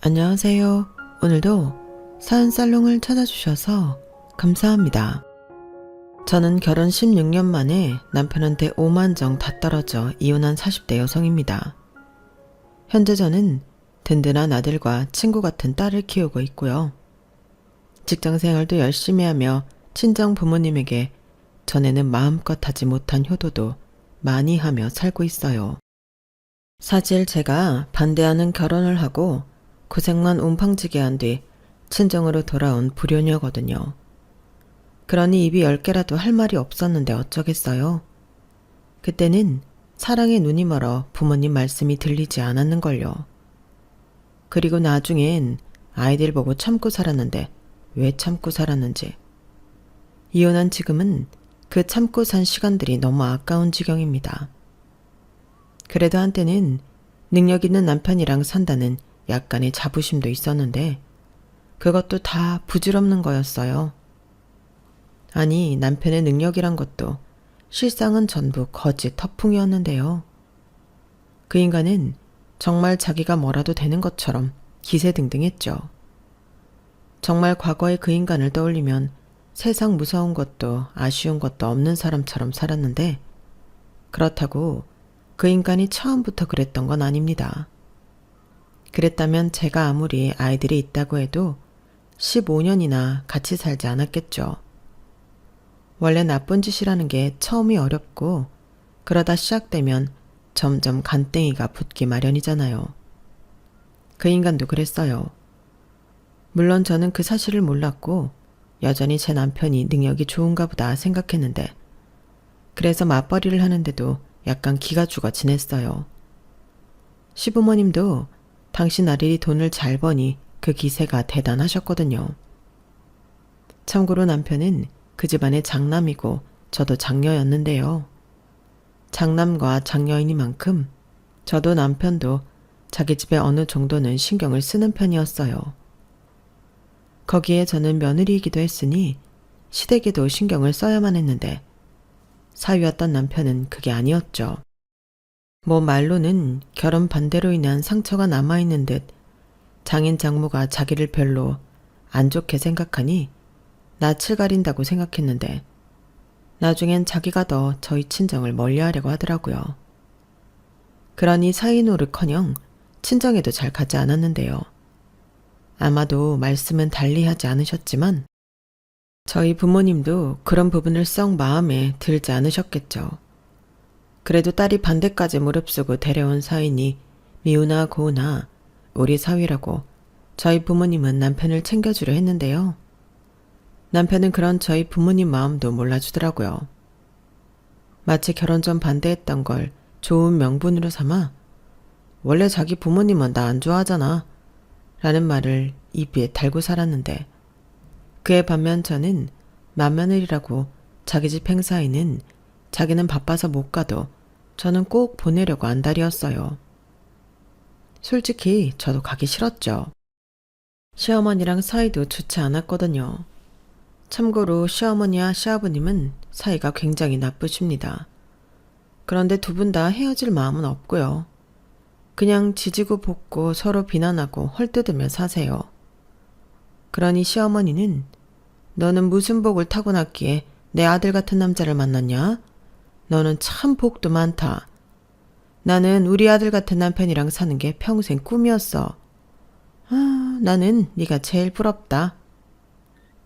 안녕하세요. 오늘도 사연살롱을 찾아주셔서 감사합니다. 저는 결혼 16년 만에 남편한테 오만정 다 떨어져 이혼한 40대 여성입니다. 현재 저는 든든한 아들과 친구 같은 딸을 키우고 있고요. 직장생활도 열심히 하며 친정 부모님에게 전에는 마음껏 하지 못한 효도도 많이 하며 살고 있어요. 사실 제가 반대하는 결혼을 하고 고생만 옴팡지게 한 뒤 친정으로 돌아온 불효녀거든요. 그러니 입이 10개라도 할 말이 없었는데 어쩌겠어요. 그때는 사랑에 눈이 멀어 부모님 말씀이 들리지 않았는걸요. 그리고 나중엔 아이들 보고 참고 살았는데 왜 참고 살았는지. 이혼한 지금은 그 참고 산 시간들이 너무 아까운 지경입니다. 그래도 한때는 능력 있는 남편이랑 산다는 약간의 자부심도 있었는데 그것도 다 부질없는 거였어요. 아니, 남편의 능력이란 것도 실상은 전부 거짓 허풍이었는데요. 그 인간은 정말 자기가 뭐라도 되는 것처럼 기세등등했죠. 정말 과거의 그 인간을 떠올리면 세상 무서운 것도 아쉬운 것도 없는 사람처럼 살았는데 그렇다고 그 인간이 처음부터 그랬던 건 아닙니다. 그랬다면 제가 아무리 아이들이 있다고 해도 15년이나 같이 살지 않았겠죠. 원래 나쁜 짓이라는 게 처음이 어렵고 그러다 시작되면 점점 간땡이가 붙기 마련이잖아요. 그 인간도 그랬어요. 물론 저는 그 사실을 몰랐고 여전히 제 남편이 능력이 좋은가 보다 생각했는데 그래서 맞벌이를 하는데도 약간 기가 죽어 지냈어요. 시부모님도 당신 아들이 돈을 잘 버니 그 기세가 대단하셨거든요. 참고로 남편은 그 집안의 장남이고 저도 장녀였는데요. 장남과 장녀이니만큼 저도 남편도 자기 집에 어느 정도는 신경을 쓰는 편이었어요. 거기에 저는 며느리이기도 했으니 시댁에도 신경을 써야만 했는데 사위였던 남편은 그게 아니었죠. 뭐 말로는 결혼 반대로 인한 상처가 남아있는 듯 장인 장모가 자기를 별로 안 좋게 생각하니 낯을 가린다고 생각했는데 나중엔 자기가 더 저희 친정을 멀리하려고 하더라고요. 그러니 사위 노릇커녕 친정에도 잘 가지 않았는데요. 아마도 말씀은 달리 하지 않으셨지만 저희 부모님도 그런 부분을 썩 마음에 들지 않으셨겠죠. 그래도 딸이 반대까지 무릅쓰고 데려온 사위니 미우나 고우나 우리 사위라고 저희 부모님은 남편을 챙겨주려 했는데요. 남편은 그런 저희 부모님 마음도 몰라주더라고요. 마치 결혼 전 반대했던 걸 좋은 명분으로 삼아 원래 자기 부모님은 나 안 좋아하잖아 라는 말을 입에 달고 살았는데 그에 반면 저는 맏며느리라고 자기 집 행사에는 자기는 바빠서 못 가도 저는 꼭 보내려고 안달이었어요. 솔직히 저도 가기 싫었죠. 시어머니랑 사이도 좋지 않았거든요. 참고로 시어머니와 시아버님은 사이가 굉장히 나쁘십니다. 그런데 두 분 다 헤어질 마음은 없고요. 그냥 지지고 볶고 서로 비난하고 헐뜯으며 사세요. 그러니 시어머니는 너는 무슨 복을 타고났기에 내 아들 같은 남자를 만났냐? 너는 참 복도 많다. 나는 우리 아들 같은 남편이랑 사는 게 평생 꿈이었어. 아, 나는 네가 제일 부럽다.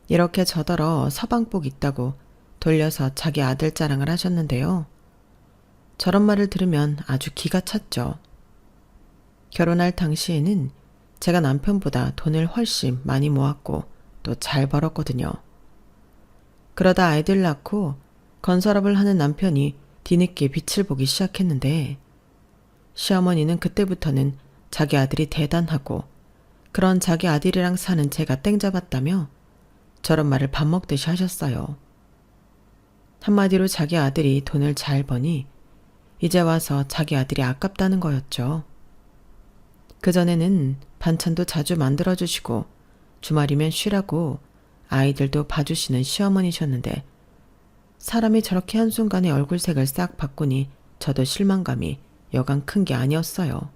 이렇게 저더러 서방복 있다고 돌려서 자기 아들 자랑을 하셨는데요. 저런 말을 들으면 아주 기가 찼죠. 결혼할 당시에는 제가 남편보다 돈을 훨씬 많이 모았고 또 잘 벌었거든요. 그러다 아이들 낳고 건설업을 하는 남편이 뒤늦게 빛을 보기 시작했는데 시어머니는 그때부터는 자기 아들이 대단하고 그런 자기 아들이랑 사는 제가 땡잡았다며 저런 말을 밥 먹듯이 하셨어요. 한마디로 자기 아들이 돈을 잘 버니 이제 와서 자기 아들이 아깝다는 거였죠. 그전에는 반찬도 자주 만들어주시고 주말이면 쉬라고 아이들도 봐주시는 시어머니셨는데 사람이 저렇게 한순간에 얼굴색을 싹 바꾸니 저도 실망감이 여간 큰 게 아니었어요.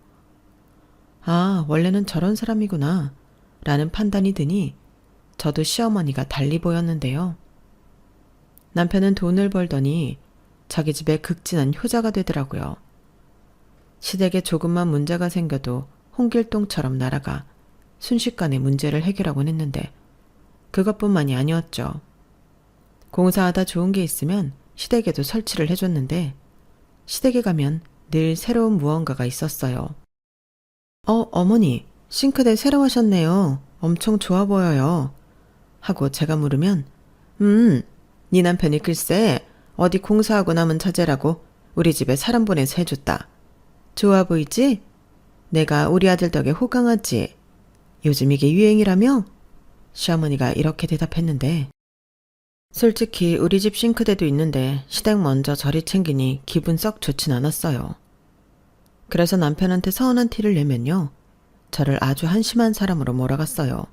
아, 원래는 저런 사람이구나 라는 판단이 드니 저도 시어머니가 달리 보였는데요. 남편은 돈을 벌더니 자기 집에 극진한 효자가 되더라고요. 시댁에 조금만 문제가 생겨도 홍길동처럼 날아가 순식간에 문제를 해결하곤 했는데 그것뿐만이 아니었죠. 공사하다 좋은 게 있으면 시댁에도 설치를 해줬는데 시댁에 가면 늘 새로운 무언가가 있었어요. 어머니, 싱크대 새로 하셨네요. 엄청 좋아 보여요. 하고 제가 물으면 네 남편이 글쎄 어디 공사하고 남은 자재라고 우리 집에 사람 보내서 해줬다. 좋아 보이지? 내가 우리 아들 덕에 호강하지. 요즘 이게 유행이라며? 시어머니가 이렇게 대답했는데 솔직히 우리 집 싱크대도 있는데 시댁 먼저 저리 챙기니 기분 썩 좋진 않았어요. 그래서 남편한테 서운한 티를 내면요. 저를 아주 한심한 사람으로 몰아갔어요.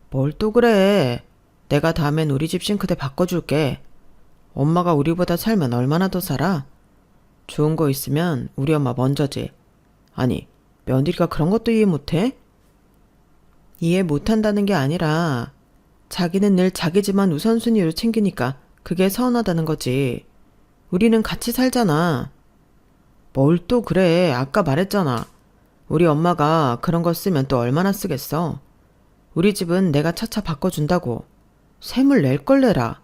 뭘 또 그래. 내가 다음엔 우리 집 싱크대 바꿔줄게. 엄마가 우리보다 살면 얼마나 더 살아? 좋은 거 있으면 우리 엄마 먼저지. 아니, 며느리가 그런 것도 이해 못해? 이해 못한다는 게 아니라 자기는 늘 자기 집만 우선순위로 챙기니까 그게 서운하다는 거지. 우리는 같이 살잖아. 뭘 또 그래. 아까 말했잖아. 우리 엄마가 그런 거 쓰면 또 얼마나 쓰겠어. 우리 집은 내가 차차 바꿔준다고. 셈을 낼 걸 내라.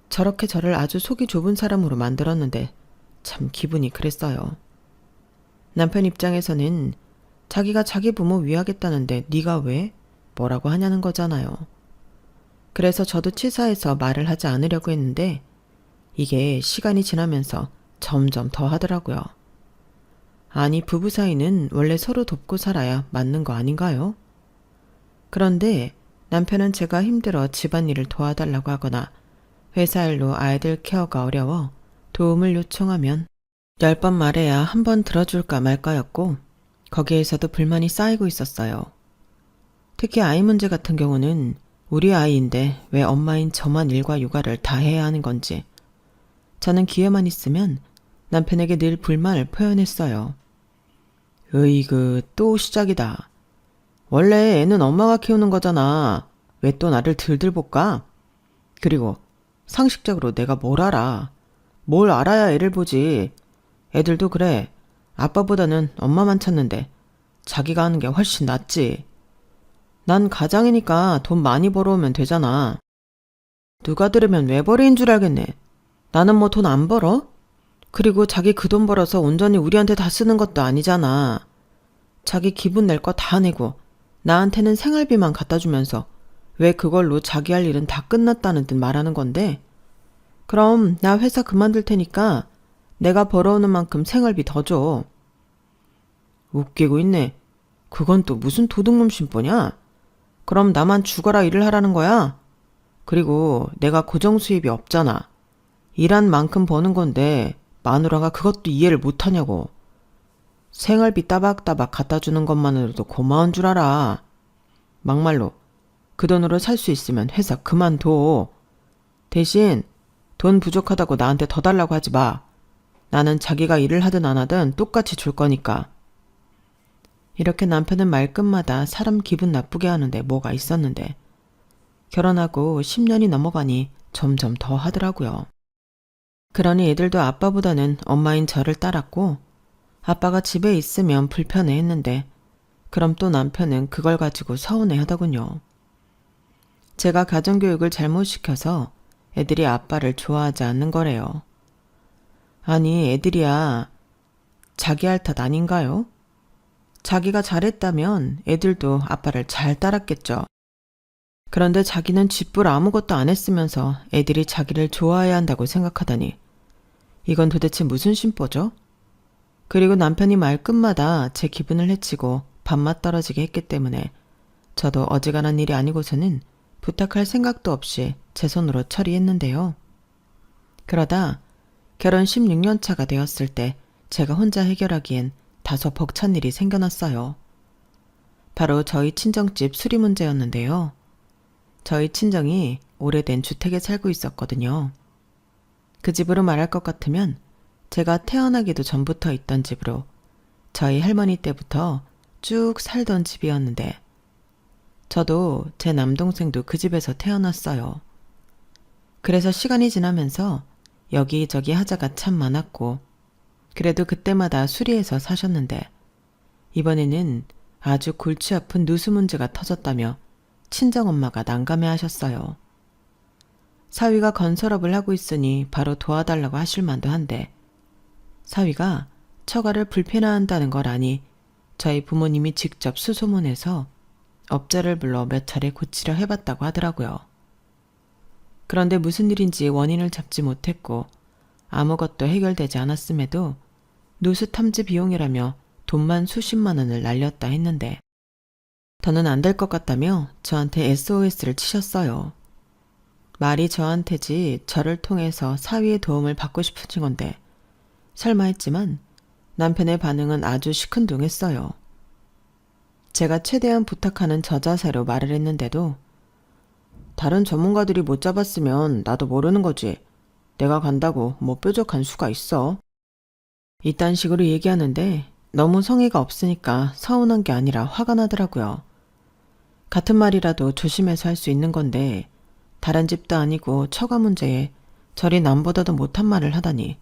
저렇게 저를 아주 속이 좁은 사람으로 만들었는데 참 기분이 그랬어요. 남편 입장에서는 자기가 자기 부모 위하겠다는데 네가 왜? 뭐라고 하냐는 거잖아요. 그래서 저도 치사해서 말을 하지 않으려고 했는데 이게 시간이 지나면서 점점 더 하더라고요. 아니, 부부 사이는 원래 서로 돕고 살아야 맞는 거 아닌가요? 그런데 남편은 제가 힘들어 집안일을 도와달라고 하거나 회사 일로 아이들 케어가 어려워 도움을 요청하면 10번 말해야 한 번 들어줄까 말까였고 거기에서도 불만이 쌓이고 있었어요. 특히 아이 문제 같은 경우는 우리 아이인데 왜 엄마인 저만 일과 육아를 다 해야 하는 건지 저는 기회만 있으면 남편에게 늘 불만을 표현했어요. 으이그 또 시작이다. 원래 애는 엄마가 키우는 거잖아. 왜 또 나를 들들 볶아? 그리고 상식적으로 내가 뭘 알아. 뭘 알아야 애를 보지. 애들도 그래. 아빠보다는 엄마만 찾는데 자기가 하는 게 훨씬 낫지. 난 가장이니까 돈 많이 벌어오면 되잖아. 누가 들으면 외벌이인 줄 알겠네. 나는 뭐 돈 안 벌어? 그리고 자기 그 돈 벌어서 온전히 우리한테 다 쓰는 것도 아니잖아. 자기 기분 낼 거 다 내고 나한테는 생활비만 갖다 주면서 왜 그걸로 자기 할 일은 다 끝났다는 듯 말하는 건데? 그럼 나 회사 그만둘 테니까 내가 벌어오는 만큼 생활비 더 줘. 웃기고 있네. 그건 또 무슨 도둑놈 심보냐? 그럼 나만 죽어라 일을 하라는 거야? 그리고 내가 고정 수입이 없잖아. 일한 만큼 버는 건데 마누라가 그것도 이해를 못하냐고. 생활비 따박따박 갖다 주는 것만으로도 고마운 줄 알아. 막말로 그 돈으로 살 수 있으면 회사 그만둬. 대신 돈 부족하다고 나한테 더 달라고 하지 마. 나는 자기가 일을 하든 안 하든 똑같이 줄 거니까. 이렇게 남편은 말끝마다 사람 기분 나쁘게 하는데 뭐가 있었는데 결혼하고 10년이 넘어가니 점점 더 하더라고요. 그러니 애들도 아빠보다는 엄마인 저를 따랐고 아빠가 집에 있으면 불편해했는데 그럼 또 남편은 그걸 가지고 서운해하더군요. 제가 가정교육을 잘못 시켜서 애들이 아빠를 좋아하지 않는 거래요. 아니, 애들이야 자기 할 탓 아닌가요? 자기가 잘했다면 애들도 아빠를 잘 따랐겠죠. 그런데 자기는 쥐뿔 아무것도 안 했으면서 애들이 자기를 좋아해야 한다고 생각하다니 이건 도대체 무슨 심보죠? 그리고 남편이 말끝마다 제 기분을 해치고 밥맛 떨어지게 했기 때문에 저도 어지간한 일이 아니고서는 부탁할 생각도 없이 제 손으로 처리했는데요. 그러다 결혼 16년 차가 되었을 때 제가 혼자 해결하기엔 다소 벅찬 일이 생겨났어요. 바로 저희 친정집 수리 문제였는데요. 저희 친정이 오래된 주택에 살고 있었거든요. 그 집으로 말할 것 같으면 제가 태어나기도 전부터 있던 집으로 저희 할머니 때부터 쭉 살던 집이었는데 저도 제 남동생도 그 집에서 태어났어요. 그래서 시간이 지나면서 여기저기 하자가 참 많았고 그래도 그때마다 수리해서 사셨는데 이번에는 아주 골치 아픈 누수 문제가 터졌다며 친정엄마가 난감해하셨어요. 사위가 건설업을 하고 있으니 바로 도와달라고 하실 만도 한데 사위가 처가를 불편해한다는 걸 아니 저희 부모님이 직접 수소문해서 업자를 불러 몇 차례 고치려 해봤다고 하더라고요. 그런데 무슨 일인지 원인을 잡지 못했고 아무것도 해결되지 않았음에도 누수 탐지 비용이라며 돈만 수십만 원을 날렸다 했는데 더는 안 될 것 같다며 저한테 SOS를 치셨어요. 말이 저한테지 저를 통해서 사위의 도움을 받고 싶으신 건데 설마 했지만 남편의 반응은 아주 시큰둥했어요. 제가 최대한 부탁하는 저자세로 말을 했는데도 다른 전문가들이 못 잡았으면 나도 모르는 거지. 내가 간다고 뭐 뾰족한 수가 있어. 이딴 식으로 얘기하는데 너무 성의가 없으니까 서운한 게 아니라 화가 나더라고요. 같은 말이라도 조심해서 할 수 있는 건데 다른 집도 아니고 처가 문제에 저리 남보다도 못한 말을 하다니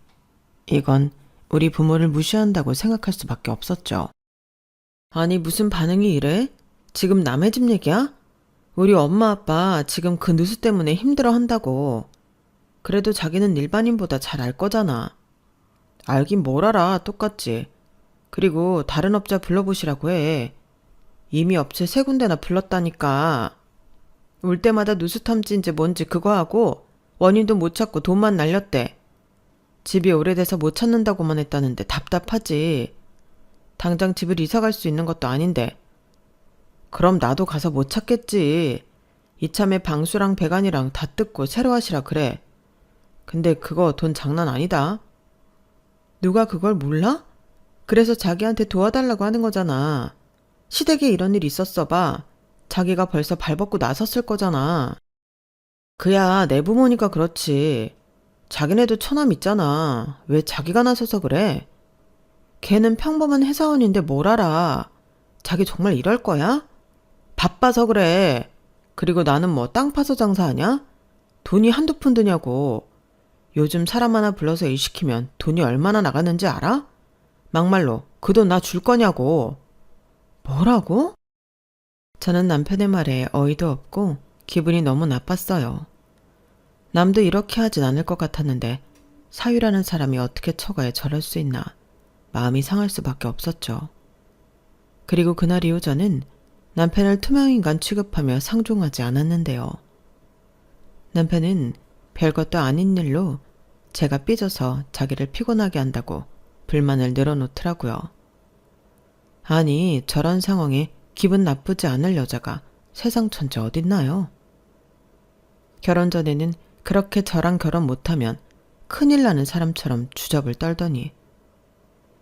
이건 우리 부모를 무시한다고 생각할 수밖에 없었죠. 아니 무슨 반응이 이래? 지금 남의 집 얘기야? 우리 엄마 아빠 지금 그 누수 때문에 힘들어 한다고. 그래도 자기는 일반인보다 잘 알 거잖아. 알긴 뭘 알아, 똑같지. 그리고 다른 업자 불러보시라고 해. 이미 업체 3군데나 불렀다니까. 올 때마다 누수 탐지인지 뭔지 그거 하고 원인도 못 찾고 돈만 날렸대. 집이 오래돼서 못 찾는다고만 했다는데 답답하지. 당장 집을 이사 갈 수 있는 것도 아닌데. 그럼 나도 가서 못 찾겠지. 이참에 방수랑 배관이랑 다 뜯고 새로 하시라 그래. 근데 그거 돈 장난 아니다. 누가 그걸 몰라? 그래서 자기한테 도와달라고 하는 거잖아. 시댁에 이런 일 있었어 봐. 자기가 벌써 발벗고 나섰을 거잖아. 그야 내 부모니까 그렇지. 자기네도 처남 있잖아. 왜 자기가 나서서 그래? 걔는 평범한 회사원인데 뭘 알아. 자기 정말 이럴 거야? 바빠서 그래. 그리고 나는 뭐 땅 파서 장사하냐? 돈이 한두 푼 드냐고. 요즘 사람 하나 불러서 일 시키면 돈이 얼마나 나가는지 알아? 막말로 그 돈 나 줄 거냐고. 뭐라고? 저는 남편의 말에 어이도 없고 기분이 너무 나빴어요. 남도 이렇게 하진 않을 것 같았는데 사위라는 사람이 어떻게 처가에 저럴 수 있나 마음이 상할 수밖에 없었죠. 그리고 그날 이후 저는 남편을 투명인간 취급하며 상종하지 않았는데요. 남편은 별것도 아닌 일로 제가 삐져서 자기를 피곤하게 한다고 불만을 늘어놓더라고요. 아니 저런 상황에 기분 나쁘지 않을 여자가 세상 천지 어딨나요? 결혼 전에는 그렇게 저랑 결혼 못하면 큰일 나는 사람처럼 주접을 떨더니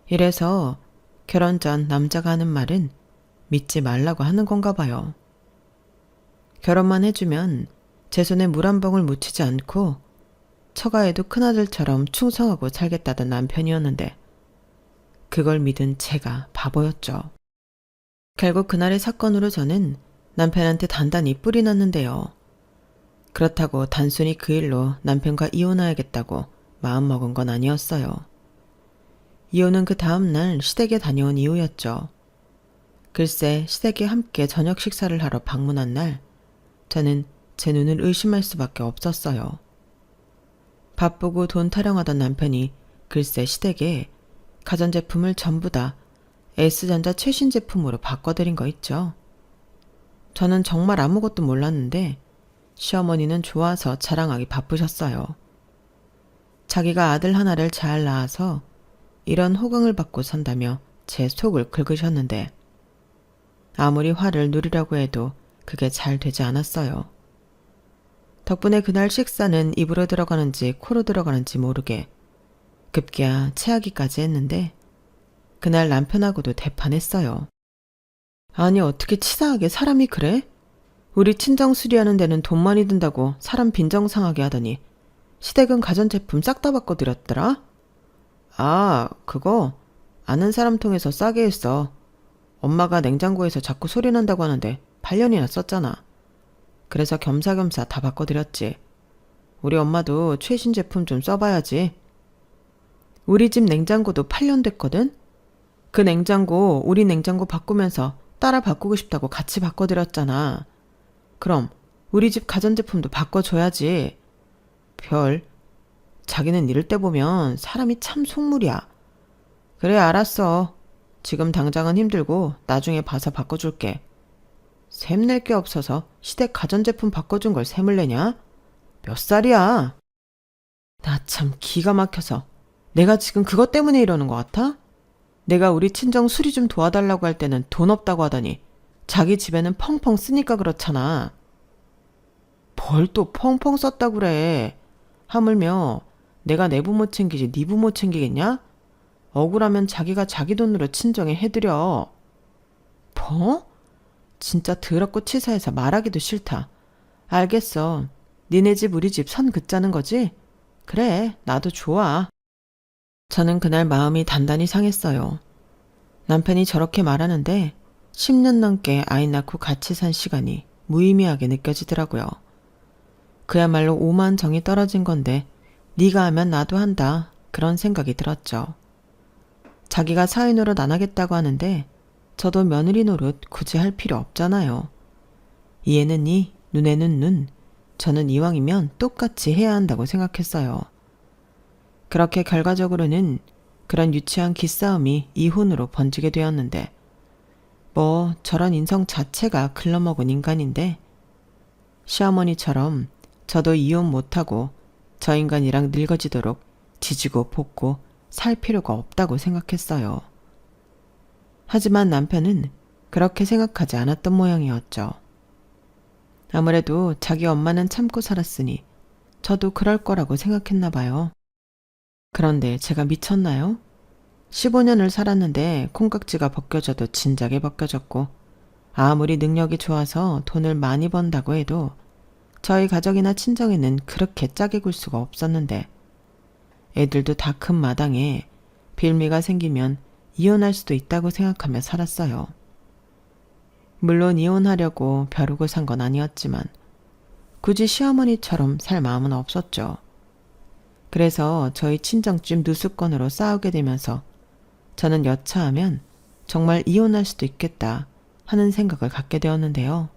이래서 결혼 전 남자가 하는 말은 믿지 말라고 하는 건가 봐요. 결혼만 해주면 제 손에 물 한 방울 묻히지 않고 처가에도 큰아들처럼 충성하고 살겠다던 남편이었는데 그걸 믿은 제가 바보였죠. 결국 그날의 사건으로 저는 남편한테 단단히 뿔이 났는데요. 그렇다고 단순히 그 일로 남편과 이혼해야겠다고 마음먹은 건 아니었어요. 이혼은 그 다음날 시댁에 다녀온 이후였죠. 글쎄 시댁에 함께 저녁 식사를 하러 방문한 날 저는 제 눈을 의심할 수밖에 없었어요. 바쁘고 돈 타령하던 남편이 글쎄 시댁에 가전제품을 전부 다 S전자 최신 제품으로 바꿔드린 거 있죠. 저는 정말 아무것도 몰랐는데 시어머니는 좋아서 자랑하기 바쁘셨어요. 자기가 아들 하나를 잘 낳아서 이런 호강을 받고 산다며 제 속을 긁으셨는데 아무리 화를 누리려고 해도 그게 잘 되지 않았어요. 덕분에 그날 식사는 입으로 들어가는지 코로 들어가는지 모르게 급기야 체하기까지 했는데 그날 남편하고도 대판했어요. 아니 어떻게 치사하게 사람이 그래? 우리 친정 수리하는 데는 돈 많이 든다고 사람 빈정상하게 하더니 시댁은 가전제품 싹 다 바꿔드렸더라? 아 그거? 아는 사람 통해서 싸게 했어. 엄마가 냉장고에서 자꾸 소리 난다고 하는데 8년이나 썼잖아. 그래서 겸사겸사 다 바꿔드렸지. 우리 엄마도 최신 제품 좀 써봐야지. 우리 집 냉장고도 8년 됐거든? 그 냉장고 우리 냉장고 바꾸면서 따라 바꾸고 싶다고 같이 바꿔드렸잖아. 그럼 우리 집 가전제품도 바꿔줘야지. 별, 자기는 이럴 때 보면 사람이 참 속물이야. 그래, 알았어. 지금 당장은 힘들고 나중에 봐서 바꿔줄게. 샘낼 게 없어서 시댁 가전제품 바꿔준 걸 샘을 내냐? 몇 살이야? 나 참 기가 막혀서. 내가 지금 그것 때문에 이러는 것 같아? 내가 우리 친정 수리 좀 도와달라고 할 때는 돈 없다고 하더니 자기 집에는 펑펑 쓰니까 그렇잖아. 뭘 또 펑펑 썼다고 그래. 하물며 내가 내 부모 챙기지 네 부모 챙기겠냐? 억울하면 자기가 자기 돈으로 친정에 해드려. 뭐? 진짜 더럽고 치사해서 말하기도 싫다. 알겠어. 니네 집 우리 집 선 긋자는 거지? 그래, 나도 좋아. 저는 그날 마음이 단단히 상했어요. 남편이 저렇게 말하는데 10년 넘게 아이 낳고 같이 산 시간이 무의미하게 느껴지더라고요. 그야말로 오만 정이 떨어진 건데 네가 하면 나도 한다, 그런 생각이 들었죠. 자기가 사위 노릇 안 하겠다고 하는데 저도 며느리 노릇 굳이 할 필요 없잖아요. 이에는 이, 눈에는 눈, 저는 이왕이면 똑같이 해야 한다고 생각했어요. 그렇게 결과적으로는 그런 유치한 기싸움이 이혼으로 번지게 되었는데 뭐 저런 인성 자체가 글러먹은 인간인데 시어머니처럼 저도 이혼 못하고 저 인간이랑 늙어지도록 지지고 볶고 살 필요가 없다고 생각했어요. 하지만 남편은 그렇게 생각하지 않았던 모양이었죠. 아무래도 자기 엄마는 참고 살았으니 저도 그럴 거라고 생각했나 봐요. 그런데 제가 미쳤나요? 15년을 살았는데 콩깍지가 벗겨져도 진작에 벗겨졌고 아무리 능력이 좋아서 돈을 많이 번다고 해도 저희 가족이나 친정에는 그렇게 짜게 굴 수가 없었는데 애들도 다 큰 마당에 빌미가 생기면 이혼할 수도 있다고 생각하며 살았어요. 물론 이혼하려고 벼르고 산 건 아니었지만 굳이 시어머니처럼 살 마음은 없었죠. 그래서 저희 친정집 누수건으로 싸우게 되면서 저는 여차하면 정말 이혼할 수도 있겠다 하는 생각을 갖게 되었는데요.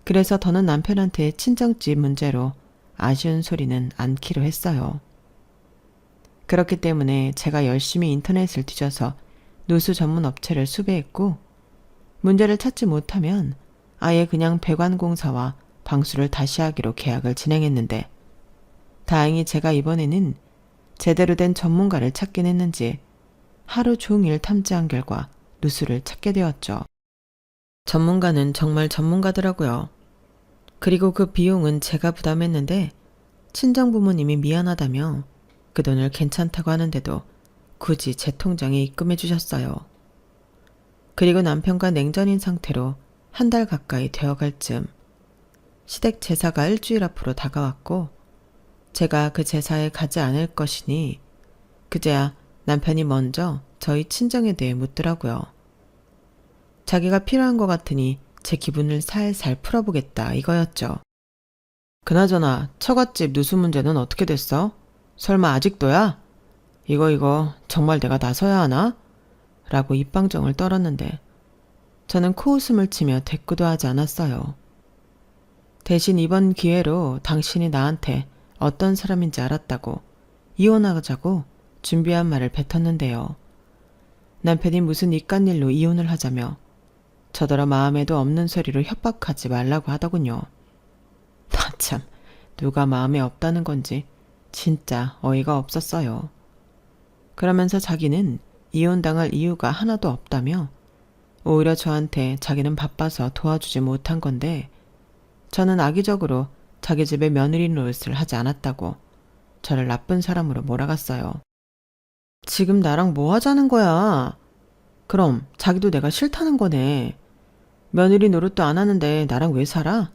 그래서 더는 남편한테 친정집 문제로 아쉬운 소리는 않기로 했어요. 그렇기 때문에 제가 열심히 인터넷을 뒤져서 누수 전문 업체를 수배했고 문제를 찾지 못하면 아예 그냥 배관공사와 방수를 다시 하기로 계약을 진행했는데 다행히 제가 이번에는 제대로 된 전문가를 찾긴 했는지 하루 종일 탐지한 결과 누수를 찾게 되었죠. 전문가는 정말 전문가더라고요. 그리고 그 비용은 제가 부담했는데 친정 부모님이 미안하다며 그 돈을 괜찮다고 하는데도 굳이 제 통장에 입금해 주셨어요. 그리고 남편과 냉전인 상태로 한 달 가까이 되어갈 즈음 시댁 제사가 일주일 앞으로 다가왔고 제가 그 제사에 가지 않을 것이니 그제야 남편이 먼저 저희 친정에 대해 묻더라고요. 자기가 필요한 것 같으니 제 기분을 살살 풀어보겠다 이거였죠. 그나저나 처갓집 누수 문제는 어떻게 됐어? 설마 아직도야? 이거 정말 내가 나서야 하나? 라고 입방정을 떨었는데 저는 코웃음을 치며 대꾸도 하지 않았어요. 대신 이번 기회로 당신이 나한테 어떤 사람인지 알았다고 이혼하자고 준비한 말을 뱉었는데요. 남편이 무슨 이깟일로 이혼을 하자며 저더러 마음에도 없는 소리로 협박하지 말라고 하더군요. 나 참 누가 마음에 없다는 건지 진짜 어이가 없었어요. 그러면서 자기는 이혼당할 이유가 하나도 없다며 오히려 저한테 자기는 바빠서 도와주지 못한 건데 저는 악의적으로 자기 집에 며느리 노릇을 하지 않았다고 저를 나쁜 사람으로 몰아갔어요. 지금 나랑 뭐 하자는 거야? 그럼 자기도 내가 싫다는 거네. 며느리 노릇도 안 하는데 나랑 왜 살아?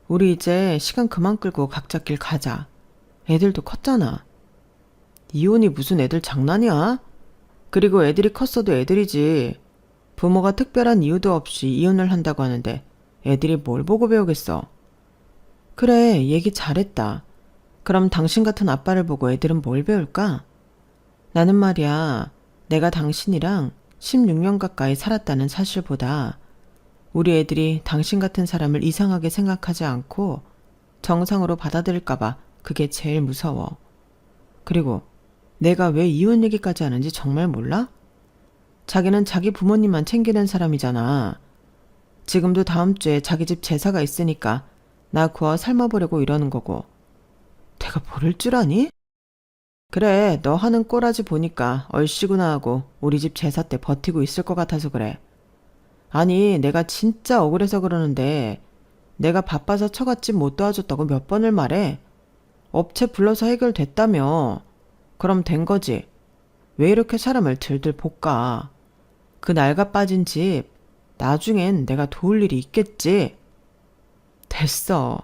우리 이제 시간 그만 끌고 각자 길 가자. 애들도 컸잖아. 이혼이 무슨 애들 장난이야? 그리고 애들이 컸어도 애들이지. 부모가 특별한 이유도 없이 이혼을 한다고 하는데 애들이 뭘 보고 배우겠어. 그래, 얘기 잘했다. 그럼 당신 같은 아빠를 보고 애들은 뭘 배울까? 나는 말이야, 내가 당신이랑 16년 가까이 살았다는 사실보다 우리 애들이 당신 같은 사람을 이상하게 생각하지 않고 정상으로 받아들일까봐 그게 제일 무서워. 그리고 내가 왜 이혼 얘기까지 하는지 정말 몰라? 자기는 자기 부모님만 챙기는 사람이잖아. 지금도 다음 주에 자기 집 제사가 있으니까 나 구워 삶아보려고 이러는 거고. 내가 모를 줄 아니? 그래, 너 하는 꼬라지 보니까 얼씨구나 하고 우리 집 제사 때 버티고 있을 것 같아서 그래. 아니, 내가 진짜 억울해서 그러는데 내가 바빠서 처갓집 못 도와줬다고 몇 번을 말해. 업체 불러서 해결됐다며. 그럼 된 거지. 왜 이렇게 사람을 들들 볶아. 그 낡아 빠진 집, 나중엔 내가 도울 일이 있겠지. 됐어.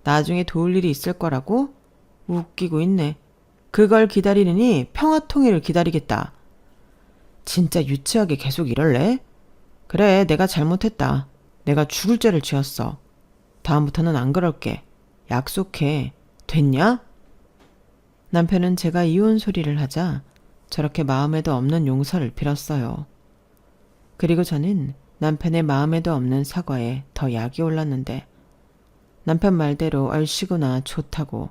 나중에 도울 일이 있을 거라고? 웃기고 있네. 그걸 기다리느니 평화통일을 기다리겠다. 진짜 유치하게 계속 이럴래? 그래, 내가 잘못했다. 내가 죽을 죄를 지었어. 다음부터는 안 그럴게. 약속해. 됐냐? 남편은 제가 이혼 소리를 하자 저렇게 마음에도 없는 용서를 빌었어요. 그리고 저는 남편의 마음에도 없는 사과에 더 약이 올랐는데 남편 말대로 얼씨구나 좋다고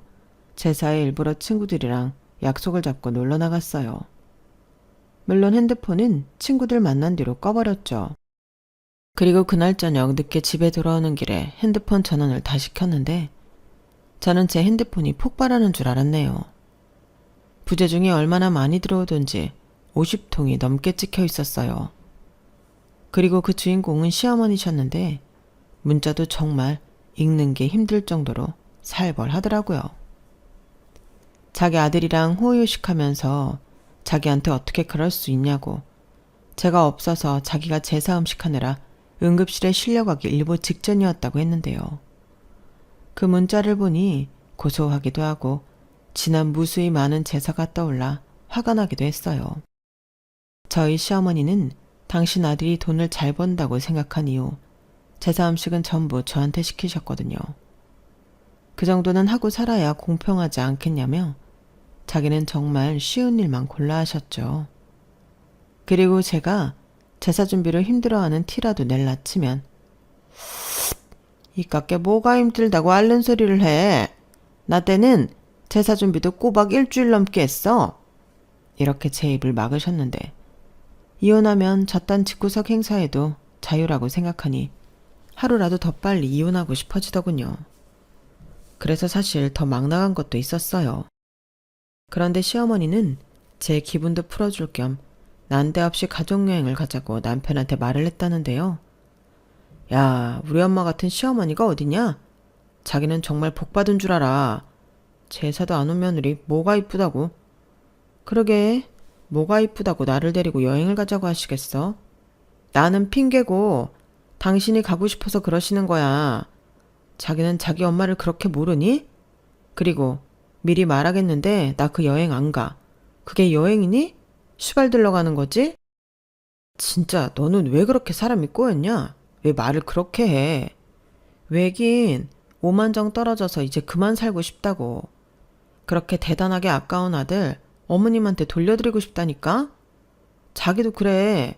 제사에 일부러 친구들이랑 약속을 잡고 놀러 나갔어요. 물론 핸드폰은 친구들 만난 뒤로 꺼버렸죠. 그리고 그날 저녁 늦게 집에 돌아오는 길에 핸드폰 전원을 다시 켰는데 저는 제 핸드폰이 폭발하는 줄 알았네요. 부재 중에 얼마나 많이 들어오던지 50통이 넘게 찍혀 있었어요. 그리고 그 주인공은 시어머니셨는데 문자도 정말 읽는 게 힘들 정도로 살벌하더라고요. 자기 아들이랑 호의호식하면서 자기한테 어떻게 그럴 수 있냐고, 제가 없어서 자기가 제사 음식하느라 응급실에 실려가기 일보 직전이었다고 했는데요. 그 문자를 보니 고소하기도 하고 지난 무수히 많은 제사가 떠올라 화가 나기도 했어요. 저희 시어머니는 당신 아들이 돈을 잘 번다고 생각한 이후 제사 음식은 전부 저한테 시키셨거든요. 그 정도는 하고 살아야 공평하지 않겠냐며 자기는 정말 쉬운 일만 골라 하셨죠. 그리고 제가 제사 준비를 힘들어하는 티라도 낼라 치면 이깟게 뭐가 힘들다고 앓는 소리를 해. 나 때는 제사 준비도 꼬박 일주일 넘게 했어. 이렇게 제 입을 막으셨는데 이혼하면 저딴 집구석 행사에도 자유라고 생각하니 하루라도 더 빨리 이혼하고 싶어지더군요. 그래서 사실 더 막 나간 것도 있었어요. 그런데 시어머니는 제 기분도 풀어줄 겸 난데없이 가족여행을 가자고 남편한테 말을 했다는데요. 야, 우리 엄마 같은 시어머니가 어디냐? 자기는 정말 복받은 줄 알아. 제사도 안 온 며느리 뭐가 이쁘다고. 그러게, 뭐가 이쁘다고 나를 데리고 여행을 가자고 하시겠어? 나는 핑계고 당신이 가고 싶어서 그러시는 거야. 자기는 자기 엄마를 그렇게 모르니? 그리고 미리 말하겠는데 나 그 여행 안 가. 그게 여행이니? 시발들러 가는 거지? 진짜 너는 왜 그렇게 사람이 꼬였냐? 왜 말을 그렇게 해? 왜긴 오만정 떨어져서 이제 그만 살고 싶다고. 그렇게 대단하게 아까운 아들 어머님한테 돌려드리고 싶다니까? 자기도 그래.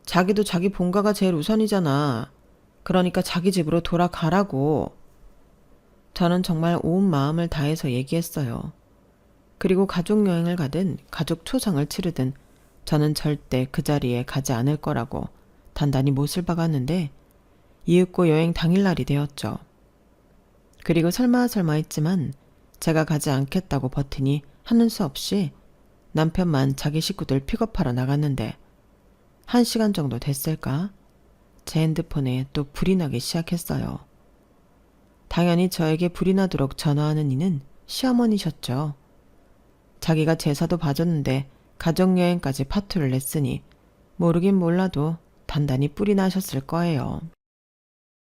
자기도 자기 본가가 제일 우선이잖아. 그러니까 자기 집으로 돌아가라고. 저는 정말 온 마음을 다해서 얘기했어요. 그리고 가족여행을 가든 가족 초상을 치르든 저는 절대 그 자리에 가지 않을 거라고 단단히 못을 박았는데 이윽고 여행 당일날이 되었죠. 그리고 설마 했지만 제가 가지 않겠다고 버티니 하는 수 없이 남편만 자기 식구들 픽업하러 나갔는데 1시간 정도 됐을까? 제 핸드폰에 또 불이 나기 시작했어요. 당연히 저에게 불이 나도록 전화하는 이는 시어머니셨죠. 자기가 제사도 봐줬는데 가족여행까지 파투를 냈으니 모르긴 몰라도 단단히 뿔이 나셨을 거예요.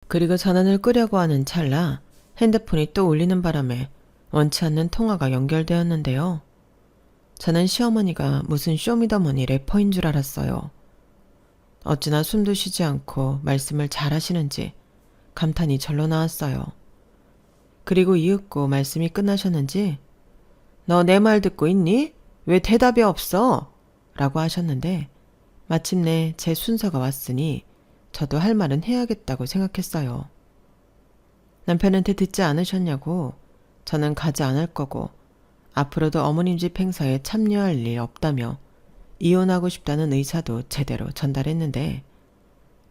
그리고 전화를 끄려고 하는 찰나 핸드폰이 또 울리는 바람에 원치 않는 통화가 연결되었는데요. 저는 시어머니가 무슨 쇼미더머니 래퍼인 줄 알았어요. 어찌나 숨도 쉬지 않고 말씀을 잘 하시는지 감탄이 절로 나왔어요. 그리고 이윽고 말씀이 끝나셨는지 너 내 말 듣고 있니? 왜 대답이 없어? 라고 하셨는데 마침내 제 순서가 왔으니 저도 할 말은 해야겠다고 생각했어요. 남편한테 듣지 않으셨냐고 저는 가지 않을 거고 앞으로도 어머님 집 행사에 참여할 일 없다며 이혼하고 싶다는 의사도 제대로 전달했는데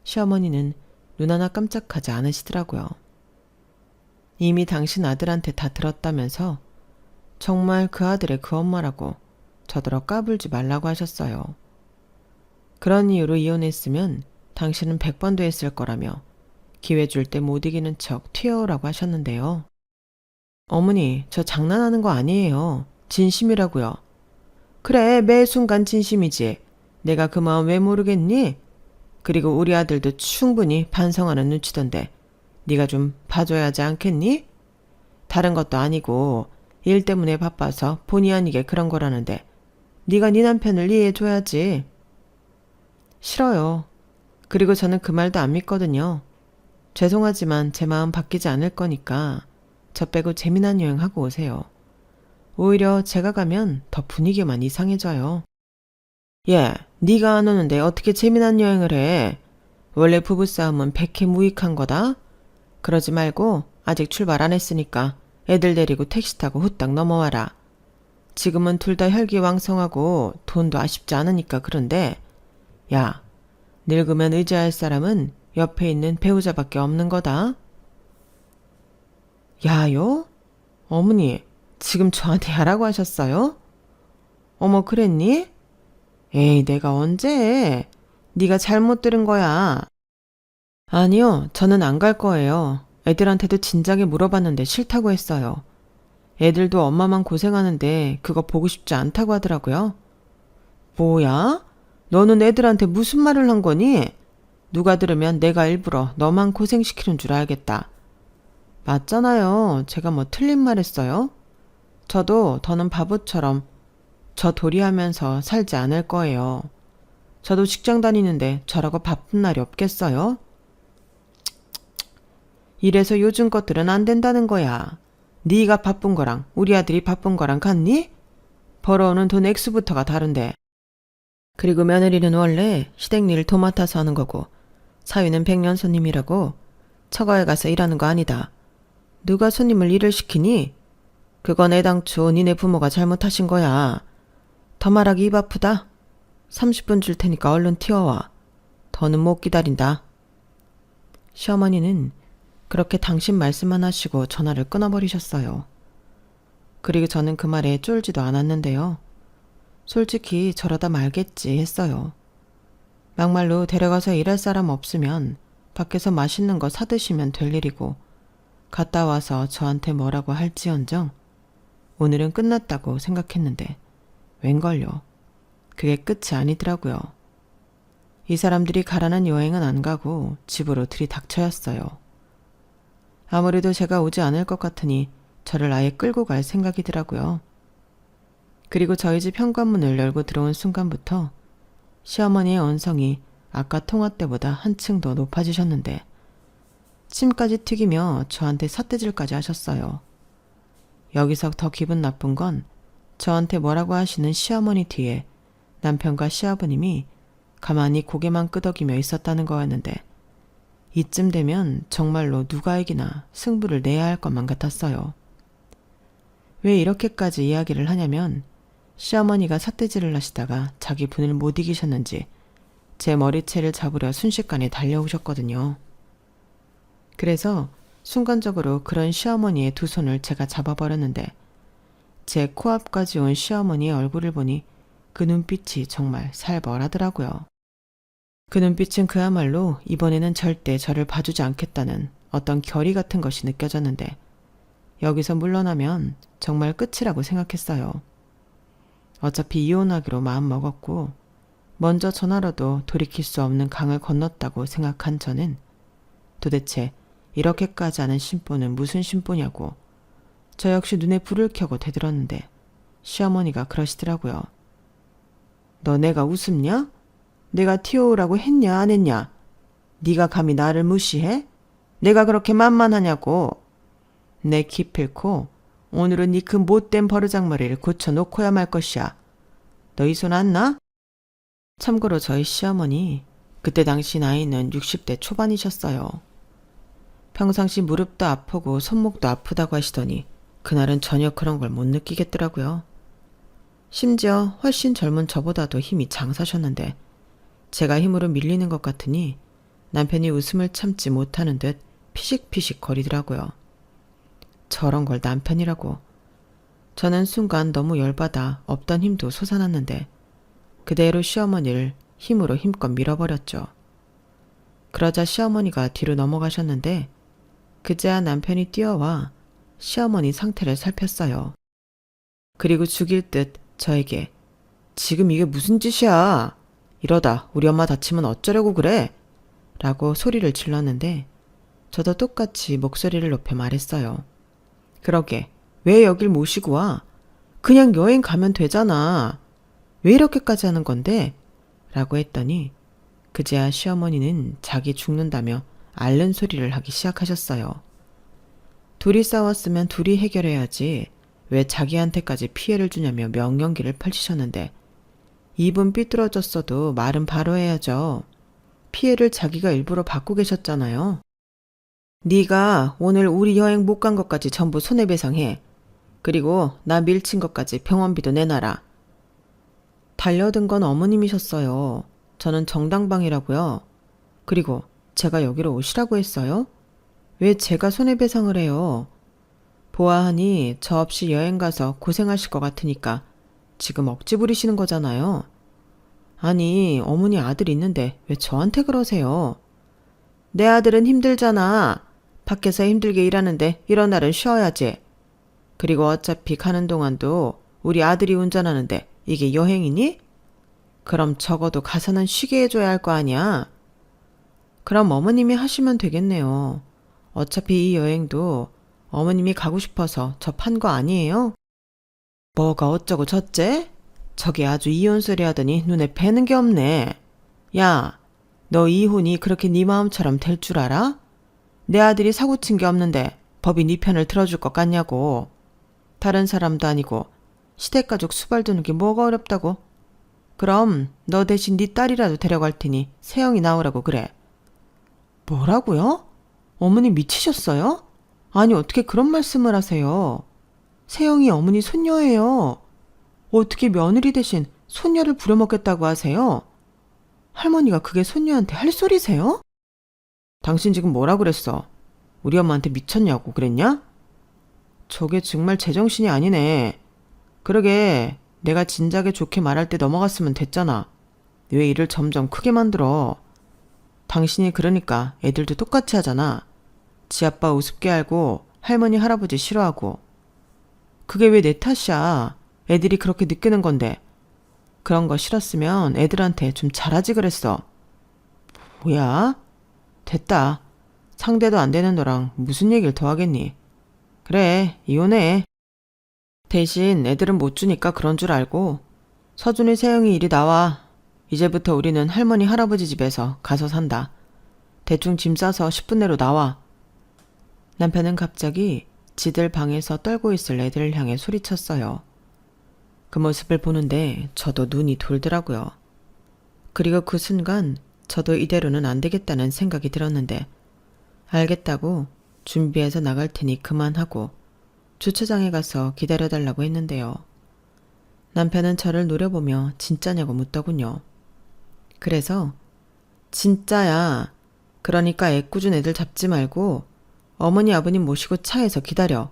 시어머니는 눈 하나 깜짝하지 않으시더라고요. 이미 당신 아들한테 다 들었다면서 정말 그 아들의 그 엄마라고 저더러 까불지 말라고 하셨어요. 그런 이유로 이혼했으면 당신은 100번도 했을 거라며 기회 줄 때 못 이기는 척 튀어오라고 하셨는데요. 어머니, 저 장난하는 거 아니에요. 진심이라고요. 그래, 매 순간 진심이지. 내가 그 마음 왜 모르겠니? 그리고 우리 아들도 충분히 반성하는 눈치던데 네가 좀 봐줘야 하지 않겠니? 다른 것도 아니고 일 때문에 바빠서 본의 아니게 그런 거라는데 네가 네 남편을 이해해줘야지. 싫어요. 그리고 저는 그 말도 안 믿거든요. 죄송하지만 제 마음 바뀌지 않을 거니까 저 빼고 재미난 여행하고 오세요. 오히려 제가 가면 더 분위기만 이상해져요. 예, 네가 안 오는데 어떻게 재미난 여행을 해? 원래 부부싸움은 백해무익한 거다. 그러지 말고 아직 출발 안 했으니까 애들 데리고 택시 타고 후딱 넘어와라. 지금은 둘 다 혈기왕성하고 돈도 아쉽지 않으니까 그런데 야, 늙으면 의지할 사람은 옆에 있는 배우자밖에 없는 거다. 야요? 어머니, 지금 저한테 야라고 하셨어요? 어머, 그랬니? 에이, 내가 언제? 네가 잘못 들은 거야. 아니요, 저는 안 갈 거예요. 애들한테도 진작에 물어봤는데 싫다고 했어요. 애들도 엄마만 고생하는데 그거 보고 싶지 않다고 하더라고요. 뭐야? 너는 애들한테 무슨 말을 한 거니? 누가 들으면 내가 일부러 너만 고생시키는 줄 알겠다. 맞잖아요. 제가 뭐 틀린 말 했어요? 저도 더는 바보처럼 저 도리하면서 살지 않을 거예요. 저도 직장 다니는데 저라고 바쁜 날이 없겠어요? 이래서 요즘 것들은 안 된다는 거야. 네가 바쁜 거랑 우리 아들이 바쁜 거랑 같니? 벌어오는 돈 액수부터가 다른데. 그리고 며느리는 원래 시댁일을 도맡아서 하는 거고 사위는 백년 손님이라고 처가에 가서 일하는 거 아니다. 누가 손님을 일을 시키니? 그건 애당초 니네 부모가 잘못하신 거야. 더 말하기 입 아프다. 30분 줄 테니까 얼른 튀어와. 더는 못 기다린다. 시어머니는 그렇게 당신 말씀만 하시고 전화를 끊어버리셨어요. 그리고 저는 그 말에 쫄지도 않았는데요. 솔직히 저러다 말겠지 했어요. 막말로 데려가서 일할 사람 없으면 밖에서 맛있는 거 사드시면 될 일이고 갔다 와서 저한테 뭐라고 할지언정 오늘은 끝났다고 생각했는데 웬걸요. 그게 끝이 아니더라고요. 이 사람들이 가라는 여행은 안 가고 집으로 들이닥쳐였어요. 아무래도 제가 오지 않을 것 같으니 저를 아예 끌고 갈 생각이더라고요. 그리고 저희 집 현관문을 열고 들어온 순간부터 시어머니의 언성이 아까 통화 때보다 한층 더 높아지셨는데 침까지 튀기며 저한테 삿대질까지 하셨어요. 여기서 더 기분 나쁜 건 저한테 뭐라고 하시는 시어머니 뒤에 남편과 시아버님이 가만히 고개만 끄덕이며 있었다는 거였는데 이쯤 되면 정말로 누가 이기나 승부를 내야 할 것만 같았어요. 왜 이렇게까지 이야기를 하냐면 시어머니가 삿대질을 하시다가 자기 분을 못 이기셨는지 제 머리채를 잡으려 순식간에 달려오셨거든요. 그래서 순간적으로 그런 시어머니의 두 손을 제가 잡아버렸는데 제 코앞까지 온 시어머니의 얼굴을 보니 그 눈빛이 정말 살벌하더라고요. 그 눈빛은 그야말로 이번에는 절대 저를 봐주지 않겠다는 어떤 결의 같은 것이 느껴졌는데 여기서 물러나면 정말 끝이라고 생각했어요. 어차피 이혼하기로 마음먹었고 먼저 전화로도 돌이킬 수 없는 강을 건넜다고 생각한 저는 도대체 이렇게까지 하는 심보는 무슨 심보냐고 저 역시 눈에 불을 켜고 대들었는데 시어머니가 그러시더라고요. 너 내가 우습냐? 내가 튀어오라고 했냐 안 했냐? 네가 감히 나를 무시해? 내가 그렇게 만만하냐고. 내 기필코 오늘은 네 그 못된 버르장머리를 고쳐놓고야 말 것이야. 너 이 손 안 나? 참고로 저희 시어머니 그때 당시 나이는 60대 초반이셨어요. 평상시 무릎도 아프고 손목도 아프다고 하시더니 그날은 전혀 그런 걸 못 느끼겠더라고요. 심지어 훨씬 젊은 저보다도 힘이 장사셨는데 제가 힘으로 밀리는 것 같으니 남편이 웃음을 참지 못하는 듯 피식피식 거리더라고요. 저런 걸 남편이라고. 저는 순간 너무 열받아 없던 힘도 솟아났는데 그대로 시어머니를 힘으로 힘껏 밀어버렸죠. 그러자 시어머니가 뒤로 넘어가셨는데 그제야 남편이 뛰어와 시어머니 상태를 살폈어요. 그리고 죽일 듯 저에게 지금 이게 무슨 짓이야? 이러다 우리 엄마 다치면 어쩌려고 그래? 라고 소리를 질렀는데 저도 똑같이 목소리를 높여 말했어요. 그러게 왜 여길 모시고 와? 그냥 여행 가면 되잖아. 왜 이렇게까지 하는 건데? 라고 했더니 그제야 시어머니는 자기 죽는다며 앓는 소리를 하기 시작하셨어요. 둘이 싸웠으면 둘이 해결해야지 왜 자기한테까지 피해를 주냐며 명령기를 펼치셨는데 입은 삐뚤어졌어도 말은 바로 해야죠. 피해를 자기가 일부러 받고 계셨잖아요. 네가 오늘 우리 여행 못 간 것까지 전부 손해배상해. 그리고 나 밀친 것까지 병원비도 내놔라. 달려든 건 어머님이셨어요. 저는 정당방이라고요. 그리고 제가 여기로 오시라고 했어요? 왜 제가 손해배상을 해요? 보아하니 저 없이 여행 가서 고생하실 것 같으니까 지금 억지 부리시는 거잖아요. 아니, 어머니 아들 있는데 왜 저한테 그러세요? 내 아들은 힘들잖아. 밖에서 힘들게 일하는데 이런 날은 쉬어야지. 그리고 어차피 가는 동안도 우리 아들이 운전하는데 이게 여행이니? 그럼 적어도 가서는 쉬게 해줘야 할 거 아니야. 그럼 어머님이 하시면 되겠네요. 어차피 이 여행도 어머님이 가고 싶어서 저 판 거 아니에요? 뭐가 어쩌고 저째? 저게 아주 이혼 소리 하더니 눈에 뵈는 게 없네. 야, 너 이혼이 그렇게 네 마음처럼 될 줄 알아? 내 아들이 사고 친 게 없는데 법이 네 편을 들어줄 것 같냐고. 다른 사람도 아니고 시댁가족 수발 두는 게 뭐가 어렵다고? 그럼 너 대신 네 딸이라도 데려갈 테니 세영이 나오라고 그래. 뭐라고요? 어머니 미치셨어요? 아니 어떻게 그런 말씀을 하세요? 세영이 어머니 손녀예요. 어떻게 며느리 대신 손녀를 부려먹겠다고 하세요? 할머니가 그게 손녀한테 할 소리세요? 당신 지금 뭐라 그랬어? 우리 엄마한테 미쳤냐고 그랬냐? 저게 정말 제정신이 아니네. 그러게 내가 진작에 좋게 말할 때 넘어갔으면 됐잖아. 왜 일을 점점 크게 만들어? 당신이 그러니까 애들도 똑같이 하잖아. 지 아빠 우습게 알고 할머니 할아버지 싫어하고. 그게 왜 내 탓이야. 애들이 그렇게 느끼는 건데. 그런 거 싫었으면 애들한테 좀 잘하지 그랬어. 뭐야? 됐다. 상대도 안 되는 너랑 무슨 얘기를 더 하겠니? 그래, 이혼해. 대신 애들은 못 주니까 그런 줄 알고 서준이 세영이 이리 나와. 이제부터 우리는 할머니 할아버지 집에서 가서 산다. 대충 짐 싸서 10분 내로 나와. 남편은 갑자기 지들 방에서 떨고 있을 애들을 향해 소리쳤어요. 그 모습을 보는데 저도 눈이 돌더라고요. 그리고 그 순간 저도 이대로는 안 되겠다는 생각이 들었는데 알겠다고 준비해서 나갈 테니 그만하고 주차장에 가서 기다려달라고 했는데요. 남편은 저를 노려보며 진짜냐고 묻더군요. 그래서 진짜야. 그러니까 애꿎은 애들 잡지 말고 어머니 아버님 모시고 차에서 기다려.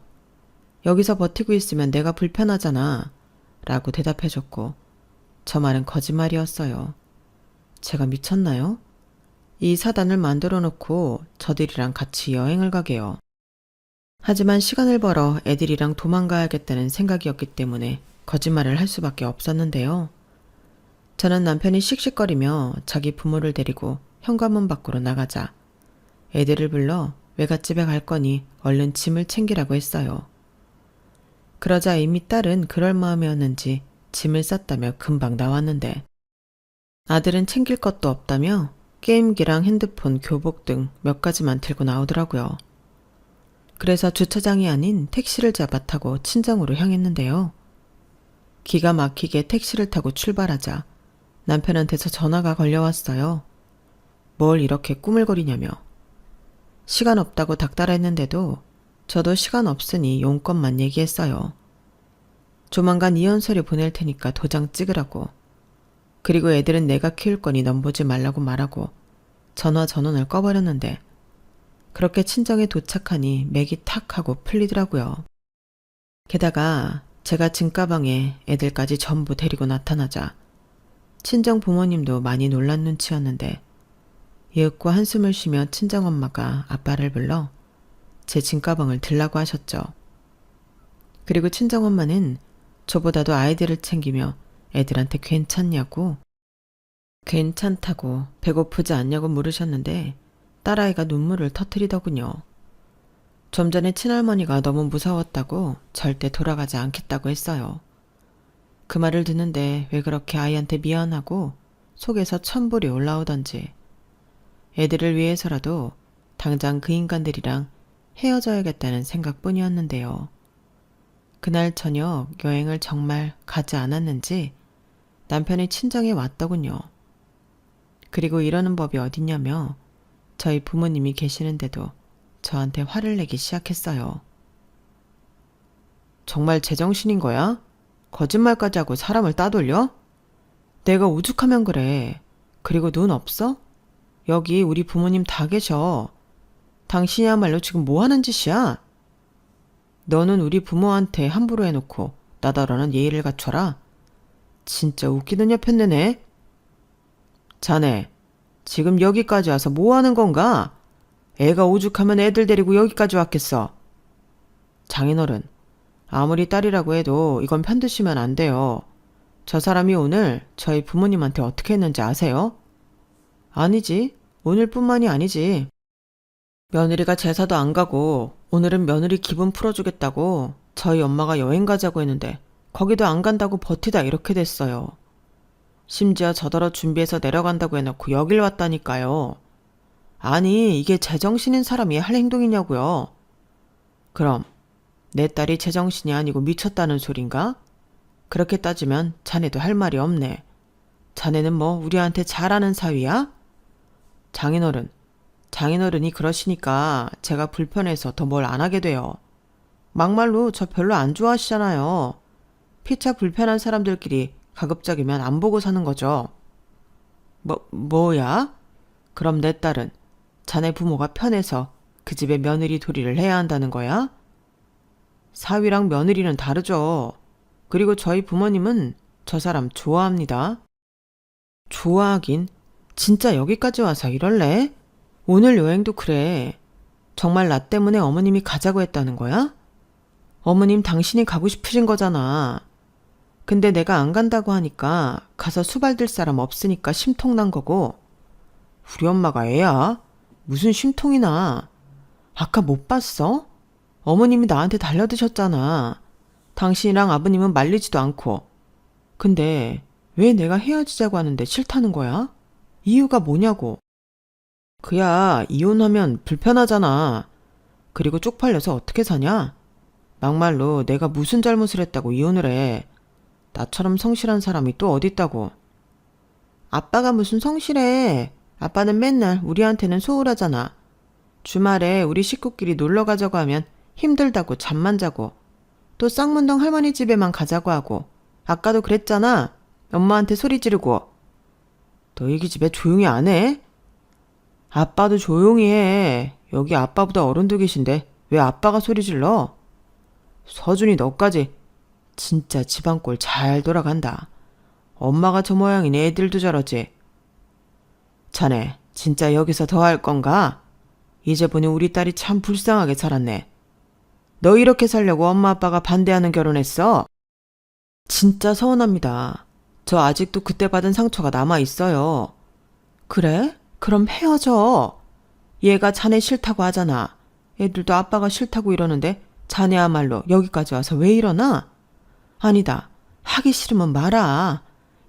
여기서 버티고 있으면 내가 불편하잖아. 라고 대답해줬고 저 말은 거짓말이었어요. 제가 미쳤나요? 이 사단을 만들어 놓고 저들이랑 같이 여행을 가게요. 하지만 시간을 벌어 애들이랑 도망가야겠다는 생각이었기 때문에 거짓말을 할 수밖에 없었는데요. 저는 남편이 씩씩거리며 자기 부모를 데리고 현관문 밖으로 나가자 애들을 불러 외갓집에 갈 거니 얼른 짐을 챙기라고 했어요. 그러자 이미 딸은 그럴 마음이었는지 짐을 쌌다며 금방 나왔는데 아들은 챙길 것도 없다며 게임기랑 핸드폰, 교복 등 몇 가지만 들고 나오더라고요. 그래서 주차장이 아닌 택시를 잡아 타고 친정으로 향했는데요. 기가 막히게 택시를 타고 출발하자 남편한테서 전화가 걸려왔어요. 뭘 이렇게 꾸물거리냐며. 시간 없다고 닥달을 했는데도 저도 시간 없으니 용건만 얘기했어요. 조만간 이혼 서류 보낼 테니까 도장 찍으라고. 그리고 애들은 내가 키울 거니 넌 보지 말라고 말하고 전화 전원을 꺼버렸는데 그렇게 친정에 도착하니 맥이 탁 하고 풀리더라고요. 게다가 제가 짐가방에 애들까지 전부 데리고 나타나자 친정 부모님도 많이 놀란 눈치였는데 이윽고 한숨을 쉬며 친정엄마가 아빠를 불러 제 짐가방을 들라고 하셨죠. 그리고 친정엄마는 저보다도 아이들을 챙기며 애들한테 괜찮냐고, 괜찮다고 배고프지 않냐고 물으셨는데 딸아이가 눈물을 터뜨리더군요. 좀 전에 친할머니가 너무 무서웠다고 절대 돌아가지 않겠다고 했어요. 그 말을 듣는데 왜 그렇게 아이한테 미안하고 속에서 천불이 올라오던지 애들을 위해서라도 당장 그 인간들이랑 헤어져야겠다는 생각뿐이었는데요. 그날 저녁 여행을 정말 가지 않았는지 남편이 친정에 왔더군요. 그리고 이러는 법이 어딨냐며 저희 부모님이 계시는데도 저한테 화를 내기 시작했어요. 정말 제정신인 거야? 거짓말까지 하고 사람을 따돌려? 내가 오죽하면 그래. 그리고 눈 없어? 여기 우리 부모님 다 계셔. 당신이야말로 지금 뭐 하는 짓이야? 너는 우리 부모한테 함부로 해놓고 나더러는 예의를 갖춰라. 진짜 웃기는 여편네네. 자네, 지금 여기까지 와서 뭐 하는 건가? 애가 오죽하면 애들 데리고 여기까지 왔겠어. 장인어른, 아무리 딸이라고 해도 이건 편드시면 안 돼요. 저 사람이 오늘 저희 부모님한테 어떻게 했는지 아세요? 아니지. 오늘뿐만이 아니지. 며느리가 제사도 안 가고 오늘은 며느리 기분 풀어주겠다고 저희 엄마가 여행 가자고 했는데 거기도 안 간다고 버티다 이렇게 됐어요. 심지어 저더러 준비해서 내려간다고 해놓고 여길 왔다니까요. 아니, 이게 제정신인 사람이 할 행동이냐고요. 그럼 내 딸이 제정신이 아니고 미쳤다는 소린가? 그렇게 따지면 자네도 할 말이 없네. 자네는 뭐 우리한테 잘하는 사위야? 장인어른이 그러시니까 제가 불편해서 더 뭘 안 하게 돼요. 막말로 저 별로 안 좋아하시잖아요. 피차 불편한 사람들끼리 가급적이면 안 보고 사는 거죠. 뭐야? 그럼 내 딸은 자네 부모가 편해서 그 집에 며느리 도리를 해야 한다는 거야? 사위랑 며느리는 다르죠. 그리고 저희 부모님은 저 사람 좋아합니다. 좋아하긴 진짜 여기까지 와서 이럴래? 오늘 여행도 그래. 정말 나 때문에 어머님이 가자고 했다는 거야? 어머님 당신이 가고 싶으신 거잖아. 근데 내가 안 간다고 하니까 가서 수발들 사람 없으니까 심통난 거고. 우리 엄마가 애야? 무슨 심통이나. 아까 못 봤어? 어머님이 나한테 달려드셨잖아. 당신이랑 아버님은 말리지도 않고. 근데 왜 내가 헤어지자고 하는데 싫다는 거야? 이유가 뭐냐고. 그야 이혼하면 불편하잖아. 그리고 쪽팔려서 어떻게 사냐? 막말로 내가 무슨 잘못을 했다고 이혼을 해. 나처럼 성실한 사람이 또 어딨다고. 아빠가 무슨 성실해. 아빠는 맨날 우리한테는 소홀하잖아. 주말에 우리 식구끼리 놀러 가자고 하면 힘들다고 잠만 자고 또 쌍문동 할머니 집에만 가자고 하고 아까도 그랬잖아. 엄마한테 소리 지르고. 너 이 집에 조용히 안 해? 아빠도 조용히 해. 여기 아빠보다 어른도 계신데 왜 아빠가 소리 질러? 서준이 너까지 진짜 집안꼴 잘 돌아간다. 엄마가 저 모양이니 애들도 저러지. 자네 진짜 여기서 더 할 건가? 이제 보니 우리 딸이 참 불쌍하게 살았네. 너 이렇게 살려고 엄마 아빠가 반대하는 결혼했어? 진짜 서운합니다. 저 아직도 그때 받은 상처가 남아있어요. 그래? 그럼 헤어져. 얘가 자네 싫다고 하잖아. 애들도 아빠가 싫다고 이러는데 자네야말로 여기까지 와서 왜 이러나? 아니다. 하기 싫으면 말아.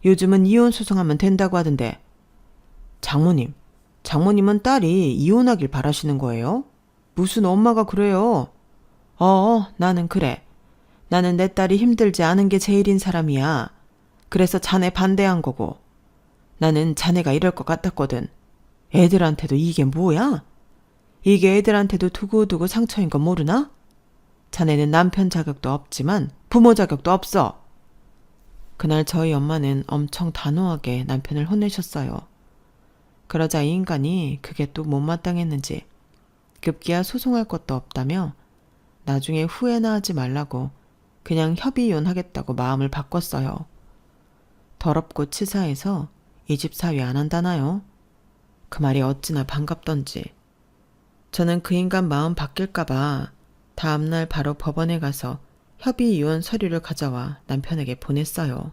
요즘은 이혼 소송하면 된다고 하던데. 장모님은 딸이 이혼하길 바라시는 거예요? 무슨 엄마가 그래요? 나는 그래. 나는 내 딸이 힘들지 않은 게 제일인 사람이야. 그래서 자네 반대한 거고. 나는 자네가 이럴 것 같았거든. 애들한테도 이게 뭐야? 이게 애들한테도 두고두고 상처인 거 모르나? 자네는 남편 자격도 없지만 부모 자격도 없어. 그날 저희 엄마는 엄청 단호하게 남편을 혼내셨어요. 그러자 이 인간이 그게 또 못마땅했는지 급기야 소송할 것도 없다며 나중에 후회나 하지 말라고 그냥 협의이혼하겠다고 마음을 바꿨어요. 더럽고 치사해서 이 집 사위 안 한다나요? 그 말이 어찌나 반갑던지. 저는 그 인간 마음 바뀔까봐 다음날 바로 법원에 가서 협의이혼 서류를 가져와 남편에게 보냈어요.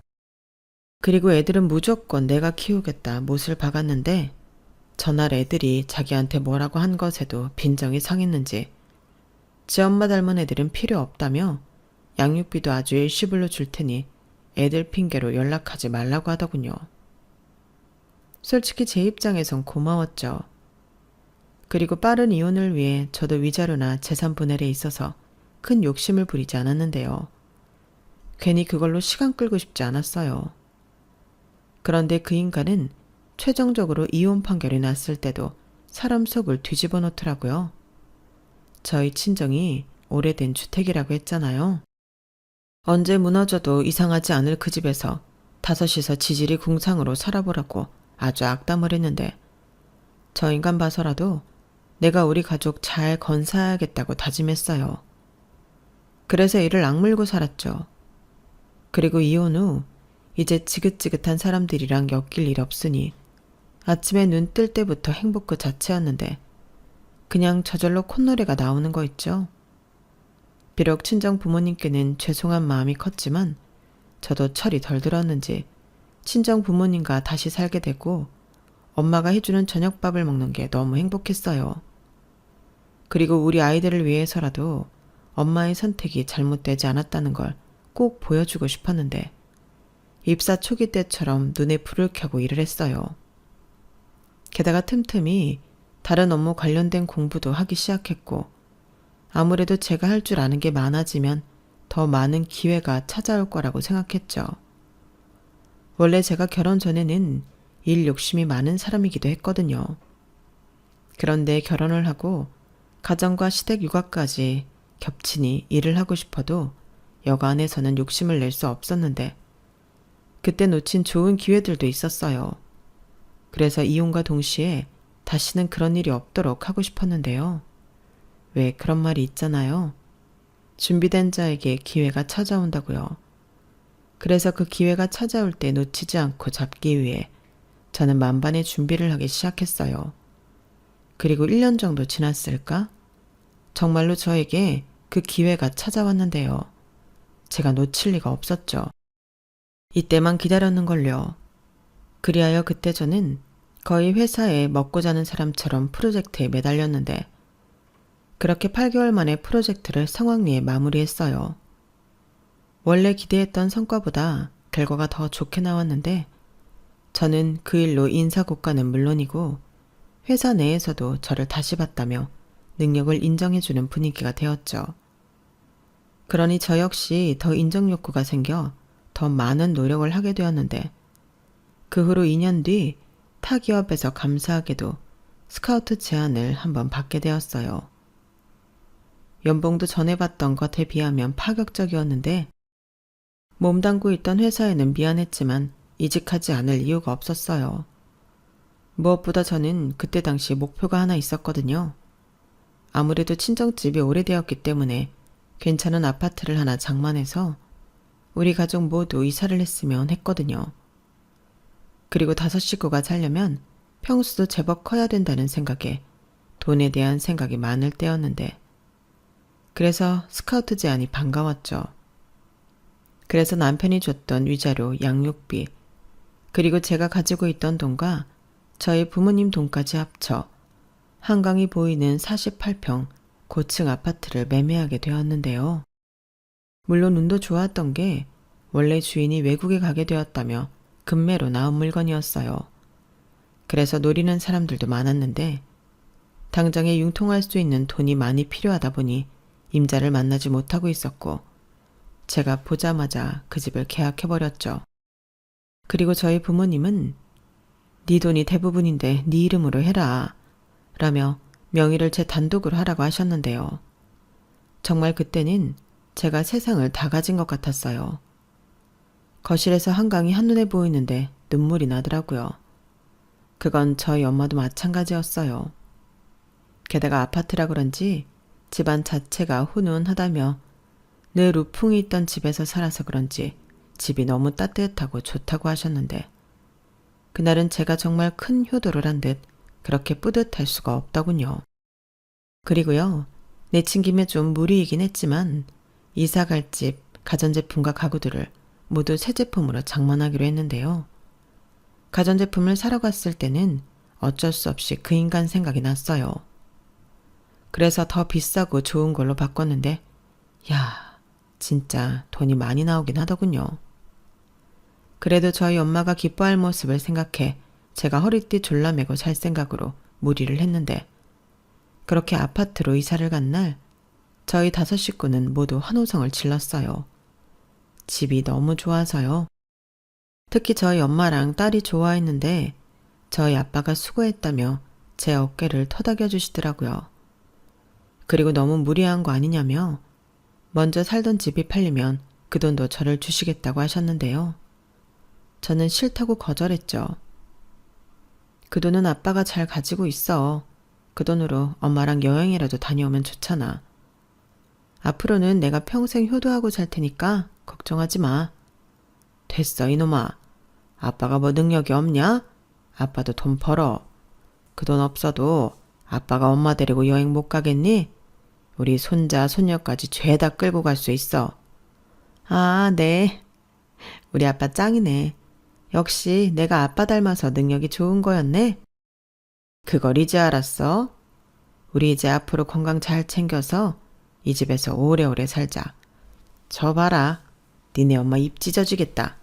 그리고 애들은 무조건 내가 키우겠다 못을 박았는데 전날 애들이 자기한테 뭐라고 한 것에도 빈정이 상했는지 지 엄마 닮은 애들은 필요 없다며 양육비도 아주 일시불로 줄 테니 애들 핑계로 연락하지 말라고 하더군요. 솔직히 제 입장에선 고마웠죠. 그리고 빠른 이혼을 위해 저도 위자료나 재산 분할에 있어서 큰 욕심을 부리지 않았는데요. 괜히 그걸로 시간 끌고 싶지 않았어요. 그런데 그 인간은 최종적으로 이혼 판결이 났을 때도 사람 속을 뒤집어 놓더라고요. 저희 친정이 오래된 주택이라고 했잖아요. 언제 무너져도 이상하지 않을 그 집에서 5이서 지질이 궁상으로 살아보라고 아주 악담을 했는데 저 인간 봐서라도 내가 우리 가족 잘 건사해야겠다고 다짐했어요. 그래서 이를 악물고 살았죠. 그리고 이혼 후 이제 지긋지긋한 사람들이랑 엮일 일 없으니 아침에 눈 뜰 때부터 행복 그 자체였는데 그냥 저절로 콧노래가 나오는 거 있죠. 비록 친정 부모님께는 죄송한 마음이 컸지만 저도 철이 덜 들었는지 친정 부모님과 다시 살게 되고 엄마가 해주는 저녁밥을 먹는 게 너무 행복했어요. 그리고 우리 아이들을 위해서라도 엄마의 선택이 잘못되지 않았다는 걸 꼭 보여주고 싶었는데 입사 초기 때처럼 눈에 불을 켜고 일을 했어요. 게다가 틈틈이 다른 업무 관련된 공부도 하기 시작했고 아무래도 제가 할 줄 아는 게 많아지면 더 많은 기회가 찾아올 거라고 생각했죠. 원래 제가 결혼 전에는 일 욕심이 많은 사람이기도 했거든요. 그런데 결혼을 하고 가정과 시댁 육아까지 겹치니 일을 하고 싶어도 여간에서는 욕심을 낼 수 없었는데 그때 놓친 좋은 기회들도 있었어요. 그래서 이혼과 동시에 다시는 그런 일이 없도록 하고 싶었는데요. 왜 그런 말이 있잖아요. 준비된 자에게 기회가 찾아온다고요. 그래서 그 기회가 찾아올 때 놓치지 않고 잡기 위해 저는 만반의 준비를 하기 시작했어요. 그리고 1년 정도 지났을까? 정말로 저에게 그 기회가 찾아왔는데요. 제가 놓칠 리가 없었죠. 이때만 기다렸는걸요. 그리하여 그때 저는 거의 회사에 먹고 자는 사람처럼 프로젝트에 매달렸는데 그렇게 8개월 만에 프로젝트를 성황리에 마무리했어요. 원래 기대했던 성과보다 결과가 더 좋게 나왔는데 저는 그 일로 인사고과는 물론이고 회사 내에서도 저를 다시 봤다며 능력을 인정해주는 분위기가 되었죠. 그러니 저 역시 더 인정 욕구가 생겨 더 많은 노력을 하게 되었는데 그 후로 2년 뒤 타 기업에서 감사하게도 스카우트 제안을 한번 받게 되었어요. 연봉도 전에 받던 것에 비하면 파격적이었는데 몸담고 있던 회사에는 미안했지만 이직하지 않을 이유가 없었어요. 무엇보다 저는 그때 당시 목표가 하나 있었거든요. 아무래도 친정집이 오래되었기 때문에 괜찮은 아파트를 하나 장만해서 우리 가족 모두 이사를 했으면 했거든요. 그리고 5 식구가 살려면 평수도 제법 커야 된다는 생각에 돈에 대한 생각이 많을 때였는데 그래서 스카우트 제안이 반가웠죠. 그래서 남편이 줬던 위자료, 양육비, 그리고 제가 가지고 있던 돈과 저희 부모님 돈까지 합쳐 한강이 보이는 48평 고층 아파트를 매매하게 되었는데요. 물론 운도 좋았던 게 원래 주인이 외국에 가게 되었다며 급매로 나온 물건이었어요. 그래서 노리는 사람들도 많았는데 당장에 융통할 수 있는 돈이 많이 필요하다 보니 임자를 만나지 못하고 있었고 제가 보자마자 그 집을 계약해버렸죠. 그리고 저희 부모님은 네 돈이 대부분인데 네 이름으로 해라 라며 명의를 제 단독으로 하라고 하셨는데요. 정말 그때는 제가 세상을 다 가진 것 같았어요. 거실에서 한강이 한눈에 보이는데 눈물이 나더라고요. 그건 저희 엄마도 마찬가지였어요. 게다가 아파트라 그런지 집안 자체가 훈훈하다며 늘 우풍이 있던 집에서 살아서 그런지 집이 너무 따뜻하고 좋다고 하셨는데 그날은 제가 정말 큰 효도를 한 듯 그렇게 뿌듯할 수가 없더군요. 그리고요, 내친 김에 좀 무리이긴 했지만 이사 갈 집, 가전제품과 가구들을 모두 새 제품으로 장만하기로 했는데요. 가전제품을 사러 갔을 때는 어쩔 수 없이 그 인간 생각이 났어요. 그래서 더 비싸고 좋은 걸로 바꿨는데 야, 진짜 돈이 많이 나오긴 하더군요. 그래도 저희 엄마가 기뻐할 모습을 생각해 제가 허리띠 졸라매고 살 생각으로 무리를 했는데 그렇게 아파트로 이사를 간 날 저희 5 식구는 모두 환호성을 질렀어요. 집이 너무 좋아서요. 특히 저희 엄마랑 딸이 좋아했는데 저희 아빠가 수고했다며 제 어깨를 토닥여 주시더라고요. 그리고 너무 무리한 거 아니냐며 먼저 살던 집이 팔리면 그 돈도 저를 주시겠다고 하셨는데요. 저는 싫다고 거절했죠. 그 돈은 아빠가 잘 가지고 있어. 그 돈으로 엄마랑 여행이라도 다녀오면 좋잖아. 앞으로는 내가 평생 효도하고 살 테니까 걱정하지 마. 됐어 이놈아. 아빠가 뭐 능력이 없냐? 아빠도 돈 벌어. 그 돈 없어도 아빠가 엄마 데리고 여행 못 가겠니? 우리 손자 손녀까지 죄다 끌고 갈 수 있어. 아, 네. 우리 아빠 짱이네. 역시 내가 아빠 닮아서 능력이 좋은 거였네. 그걸 이제 알았어? 우리 이제 앞으로 건강 잘 챙겨서 이 집에서 오래오래 살자. 저 봐라. 니네 엄마 입 찢어지겠다.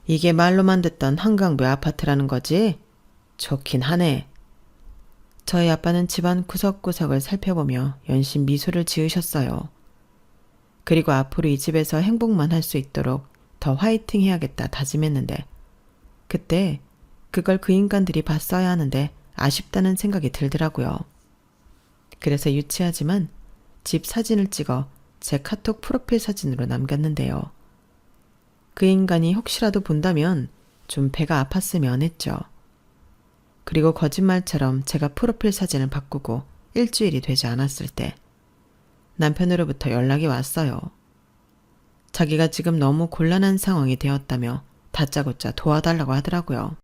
이게 말로만 듣던 한강뷰 아파트라는 거지? 좋긴 하네. 저희 아빠는 집안 구석구석을 살펴보며 연신 미소를 지으셨어요. 그리고 앞으로 이 집에서 행복만 할 수 있도록 더 화이팅 해야겠다 다짐했는데 그때 그걸 그 인간들이 봤어야 하는데 아쉽다는 생각이 들더라고요. 그래서 유치하지만 집 사진을 찍어 제 카톡 프로필 사진으로 남겼는데요. 그 인간이 혹시라도 본다면 좀 배가 아팠으면 했죠. 그리고 거짓말처럼 제가 프로필 사진을 바꾸고 일주일이 되지 않았을 때 남편으로부터 연락이 왔어요. 자기가 지금 너무 곤란한 상황이 되었다며 다짜고짜 도와달라고 하더라고요.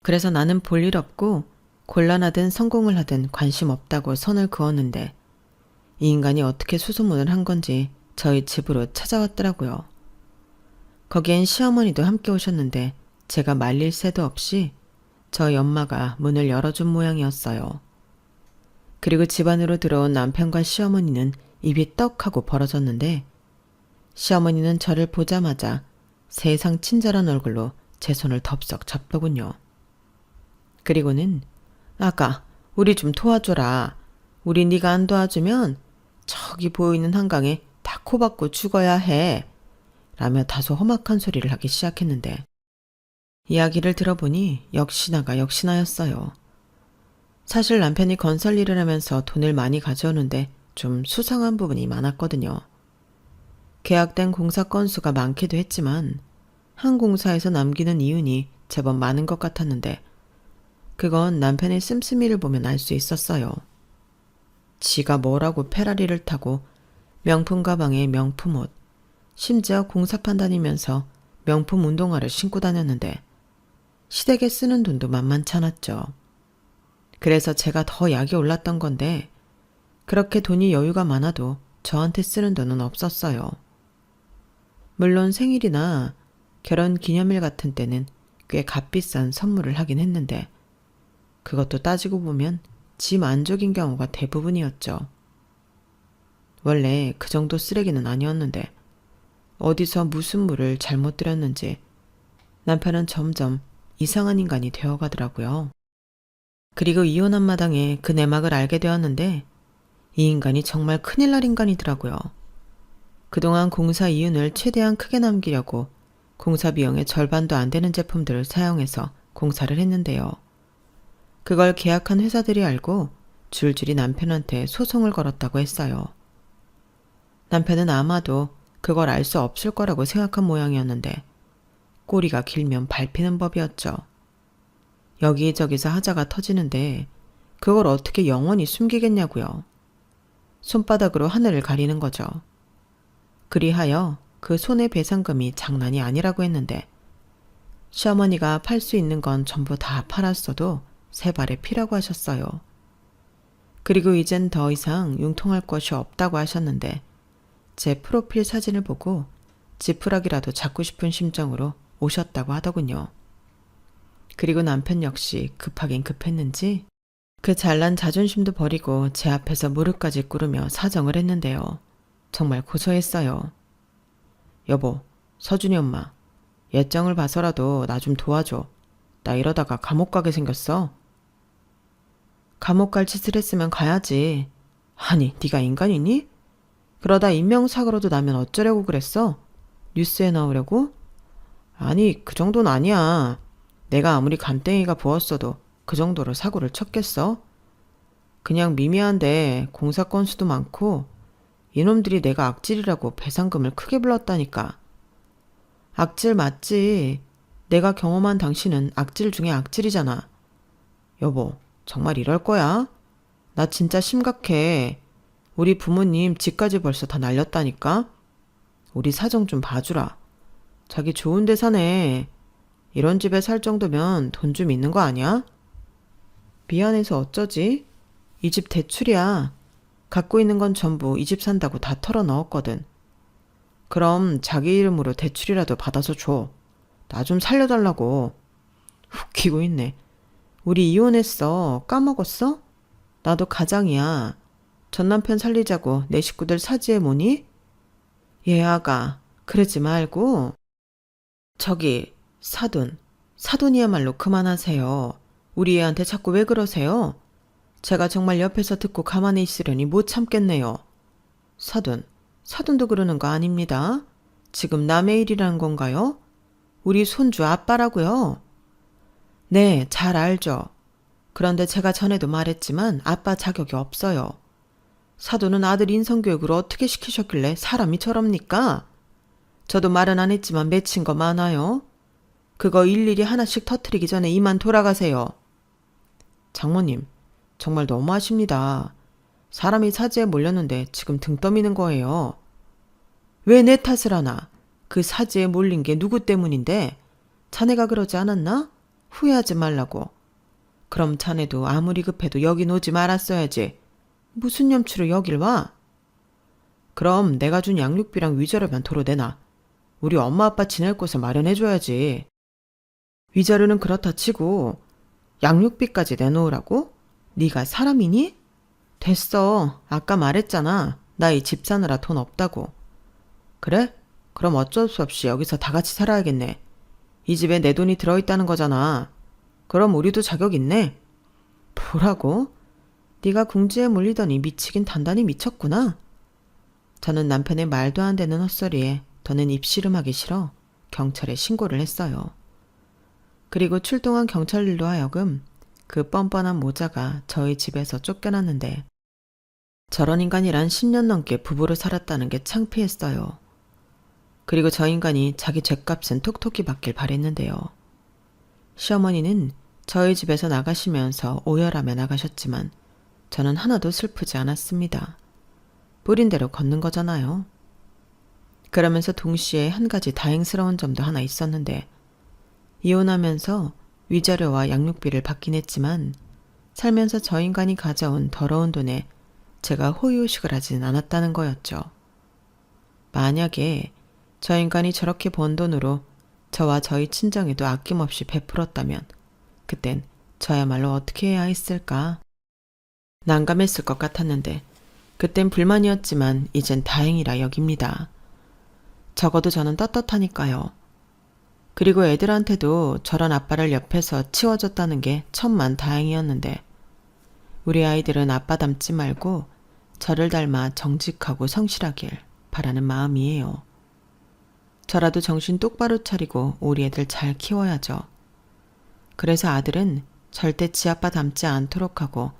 그래서 나는 볼일 없고 곤란하든 성공을 하든 관심 없다고 선을 그었는데 이 인간이 어떻게 수소문을 한 건지 저희 집으로 찾아왔더라고요. 거기엔 시어머니도 함께 오셨는데 제가 말릴 새도 없이 저희 엄마가 문을 열어준 모양이었어요. 그리고 집 안으로 들어온 남편과 시어머니는 입이 떡 하고 벌어졌는데 시어머니는 저를 보자마자 세상 친절한 얼굴로 제 손을 덥석 잡더군요. 그리고는 아가 우리 좀 도와줘라. 우리 네가 안 도와주면 저기 보이는 한강에 다 코박고 죽어야 해. 라며 다소 험악한 소리를 하기 시작했는데 이야기를 들어보니 역시나가 역시나였어요. 사실 남편이 건설 일을 하면서 돈을 많이 가져오는데 좀 수상한 부분이 많았거든요. 계약된 공사 건수가 많기도 했지만 한 공사에서 남기는 이윤이 제법 많은 것 같았는데 그건 남편의 씀씀이를 보면 알 수 있었어요. 지가 뭐라고 페라리를 타고 명품 가방에 명품 옷, 심지어 공사판 다니면서 명품 운동화를 신고 다녔는데 시댁에 쓰는 돈도 만만치 않았죠. 그래서 제가 더 약이 올랐던 건데 그렇게 돈이 여유가 많아도 저한테 쓰는 돈은 없었어요. 물론 생일이나 결혼 기념일 같은 때는 꽤 값비싼 선물을 하긴 했는데 그것도 따지고 보면 지 만족인 경우가 대부분이었죠. 원래 그 정도 쓰레기는 아니었는데 어디서 무슨 물을 잘못 들였는지 남편은 점점 이상한 인간이 되어가더라고요. 그리고 이혼한 마당에 그 내막을 알게 되었는데 이 인간이 정말 큰일 날 인간이더라고요. 그동안 공사 이윤을 최대한 크게 남기려고 공사 비용의 절반도 안 되는 제품들을 사용해서 공사를 했는데요. 그걸 계약한 회사들이 알고 줄줄이 남편한테 소송을 걸었다고 했어요. 남편은 아마도 그걸 알 수 없을 거라고 생각한 모양이었는데 꼬리가 길면 밟히는 법이었죠. 여기저기서 하자가 터지는데 그걸 어떻게 영원히 숨기겠냐고요. 손바닥으로 하늘을 가리는 거죠. 그리하여 그 손해배상금이 장난이 아니라고 했는데 시어머니가 팔 수 있는 건 전부 다 팔았어도 세 발의 피라고 하셨어요. 그리고 이젠 더 이상 융통할 것이 없다고 하셨는데 제 프로필 사진을 보고 지푸라기라도 잡고 싶은 심정으로 오셨다고 하더군요. 그리고 남편 역시 급하긴 급했는지 그 잘난 자존심도 버리고 제 앞에서 무릎까지 꿇으며 사정을 했는데요. 정말 고소했어요. 여보, 서준이 엄마, 예정을 봐서라도 나 좀 도와줘. 나 이러다가 감옥 가게 생겼어. 감옥 갈 짓을 했으면 가야지. 아니, 네가 인간이니? 그러다 인명사고라도 나면 어쩌려고 그랬어? 뉴스에 나오려고? 아니, 그 정도는 아니야. 내가 아무리 간땡이가 부었어도 그 정도로 사고를 쳤겠어? 그냥 미미한데 공사 건수도 많고 이놈들이 내가 악질이라고 배상금을 크게 불렀다니까. 악질 맞지. 내가 경험한 당신은 악질 중에 악질이잖아. 여보, 정말 이럴 거야? 나 진짜 심각해. 우리 부모님 집까지 벌써 다 날렸다니까? 우리 사정 좀 봐주라. 자기 좋은 데 사네. 이런 집에 살 정도면 돈 좀 있는 거 아니야? 미안해서 어쩌지? 이 집 대출이야. 갖고 있는 건 전부 이 집 산다고 다 털어 넣었거든. 그럼 자기 이름으로 대출이라도 받아서 줘. 나 좀 살려달라고. 웃기고 있네. 우리 이혼했어. 까먹었어? 나도 가장이야. 전 남편 살리자고 내 식구들 사지에 뭐니? 얘아가 그러지 말고. 저기 사돈이야말로 그만하세요. 우리 애한테 자꾸 왜 그러세요? 제가 정말 옆에서 듣고 가만히 있으려니 못 참겠네요. 사돈도 그러는 거 아닙니다. 지금 남의 일이라는 건가요? 우리 손주 아빠라고요. 네, 잘 알죠. 그런데 제가 전에도 말했지만 아빠 자격이 없어요. 사돈은 아들 인성교육을 어떻게 시키셨길래 사람이 저럽니까? 저도 말은 안 했지만 맺힌 거 많아요. 그거 일일이 하나씩 터트리기 전에 이만 돌아가세요. 장모님, 정말 너무하십니다. 사람이 사지에 몰렸는데 지금 등 떠미는 거예요. 왜 내 탓을 하나? 그 사지에 몰린 게 누구 때문인데? 자네가 그러지 않았나? 후회하지 말라고. 그럼 자네도 아무리 급해도 여긴 오지 말았어야지. 무슨 염치로 여길 와? 그럼 내가 준 양육비랑 위자료만 도로 내놔. 우리 엄마 아빠 지낼 곳을 마련해줘야지. 위자료는 그렇다 치고 양육비까지 내놓으라고? 네가 사람이니? 됐어. 아까 말했잖아. 나 이 집 사느라 돈 없다고. 그래? 그럼 어쩔 수 없이 여기서 다 같이 살아야겠네. 이 집에 내 돈이 들어있다는 거잖아. 그럼 우리도 자격 있네. 뭐라고? 네가 궁지에 몰리더니 미치긴 단단히 미쳤구나. 저는 남편의 말도 안 되는 헛소리에 더는 입씨름하기 싫어 경찰에 신고를 했어요. 그리고 출동한 경찰일로 하여금 그 뻔뻔한 모자가 저희 집에서 쫓겨났는데 저런 인간이란 10년 넘게 부부로 살았다는 게 창피했어요. 그리고 저 인간이 자기 죗값은 톡톡히 받길 바랬는데요. 시어머니는 저희 집에서 나가시면서 오열하며 나가셨지만 저는 하나도 슬프지 않았습니다. 뿌린 대로 걷는 거잖아요. 그러면서 동시에 한 가지 다행스러운 점도 하나 있었는데 이혼하면서 위자료와 양육비를 받긴 했지만 살면서 저 인간이 가져온 더러운 돈에 제가 호의호식을 하진 않았다는 거였죠. 만약에 저 인간이 저렇게 번 돈으로 저와 저희 친정에도 아낌없이 베풀었다면 그땐 저야말로 어떻게 해야 했을까? 난감했을 것 같았는데 그땐 불만이었지만 이젠 다행이라 여깁니다. 적어도 저는 떳떳하니까요. 그리고 애들한테도 저런 아빠를 옆에서 치워줬다는 게 천만 다행이었는데 우리 아이들은 아빠 닮지 말고 저를 닮아 정직하고 성실하길 바라는 마음이에요. 저라도 정신 똑바로 차리고 우리 애들 잘 키워야죠. 그래서 아들은 절대 지아빠 닮지 않도록 하고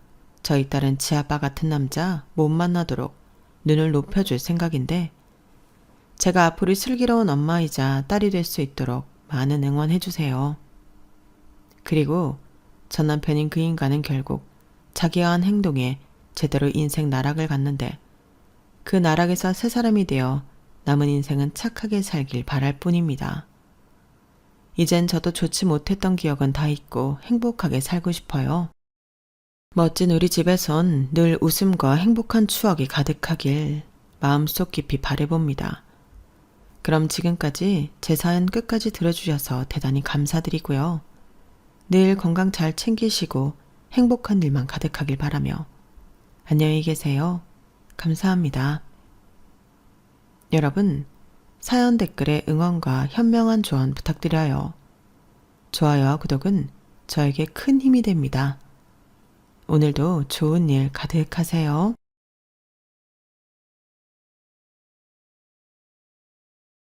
저희 딸은 지아빠 같은 남자 못 만나도록 눈을 높여줄 생각인데 제가 앞으로 슬기로운 엄마이자 딸이 될 수 있도록 많은 응원해주세요. 그리고 전 남편인 그 인간은 결국 자기가 한 행동에 제대로 인생 나락을 갔는데 그 나락에서 새 사람이 되어 남은 인생은 착하게 살길 바랄 뿐입니다. 이젠 저도 좋지 못했던 기억은 다 잊고 행복하게 살고 싶어요. 멋진 우리 집에선 늘 웃음과 행복한 추억이 가득하길 마음속 깊이 바라봅니다. 그럼 지금까지 제 사연 끝까지 들어주셔서 대단히 감사드리고요. 늘 건강 잘 챙기시고 행복한 일만 가득하길 바라며 안녕히 계세요. 감사합니다. 여러분, 사연 댓글에 응원과 현명한 조언 부탁드려요. 좋아요와 구독은 저에게 큰 힘이 됩니다. 오늘도 좋은 일 가득하세요.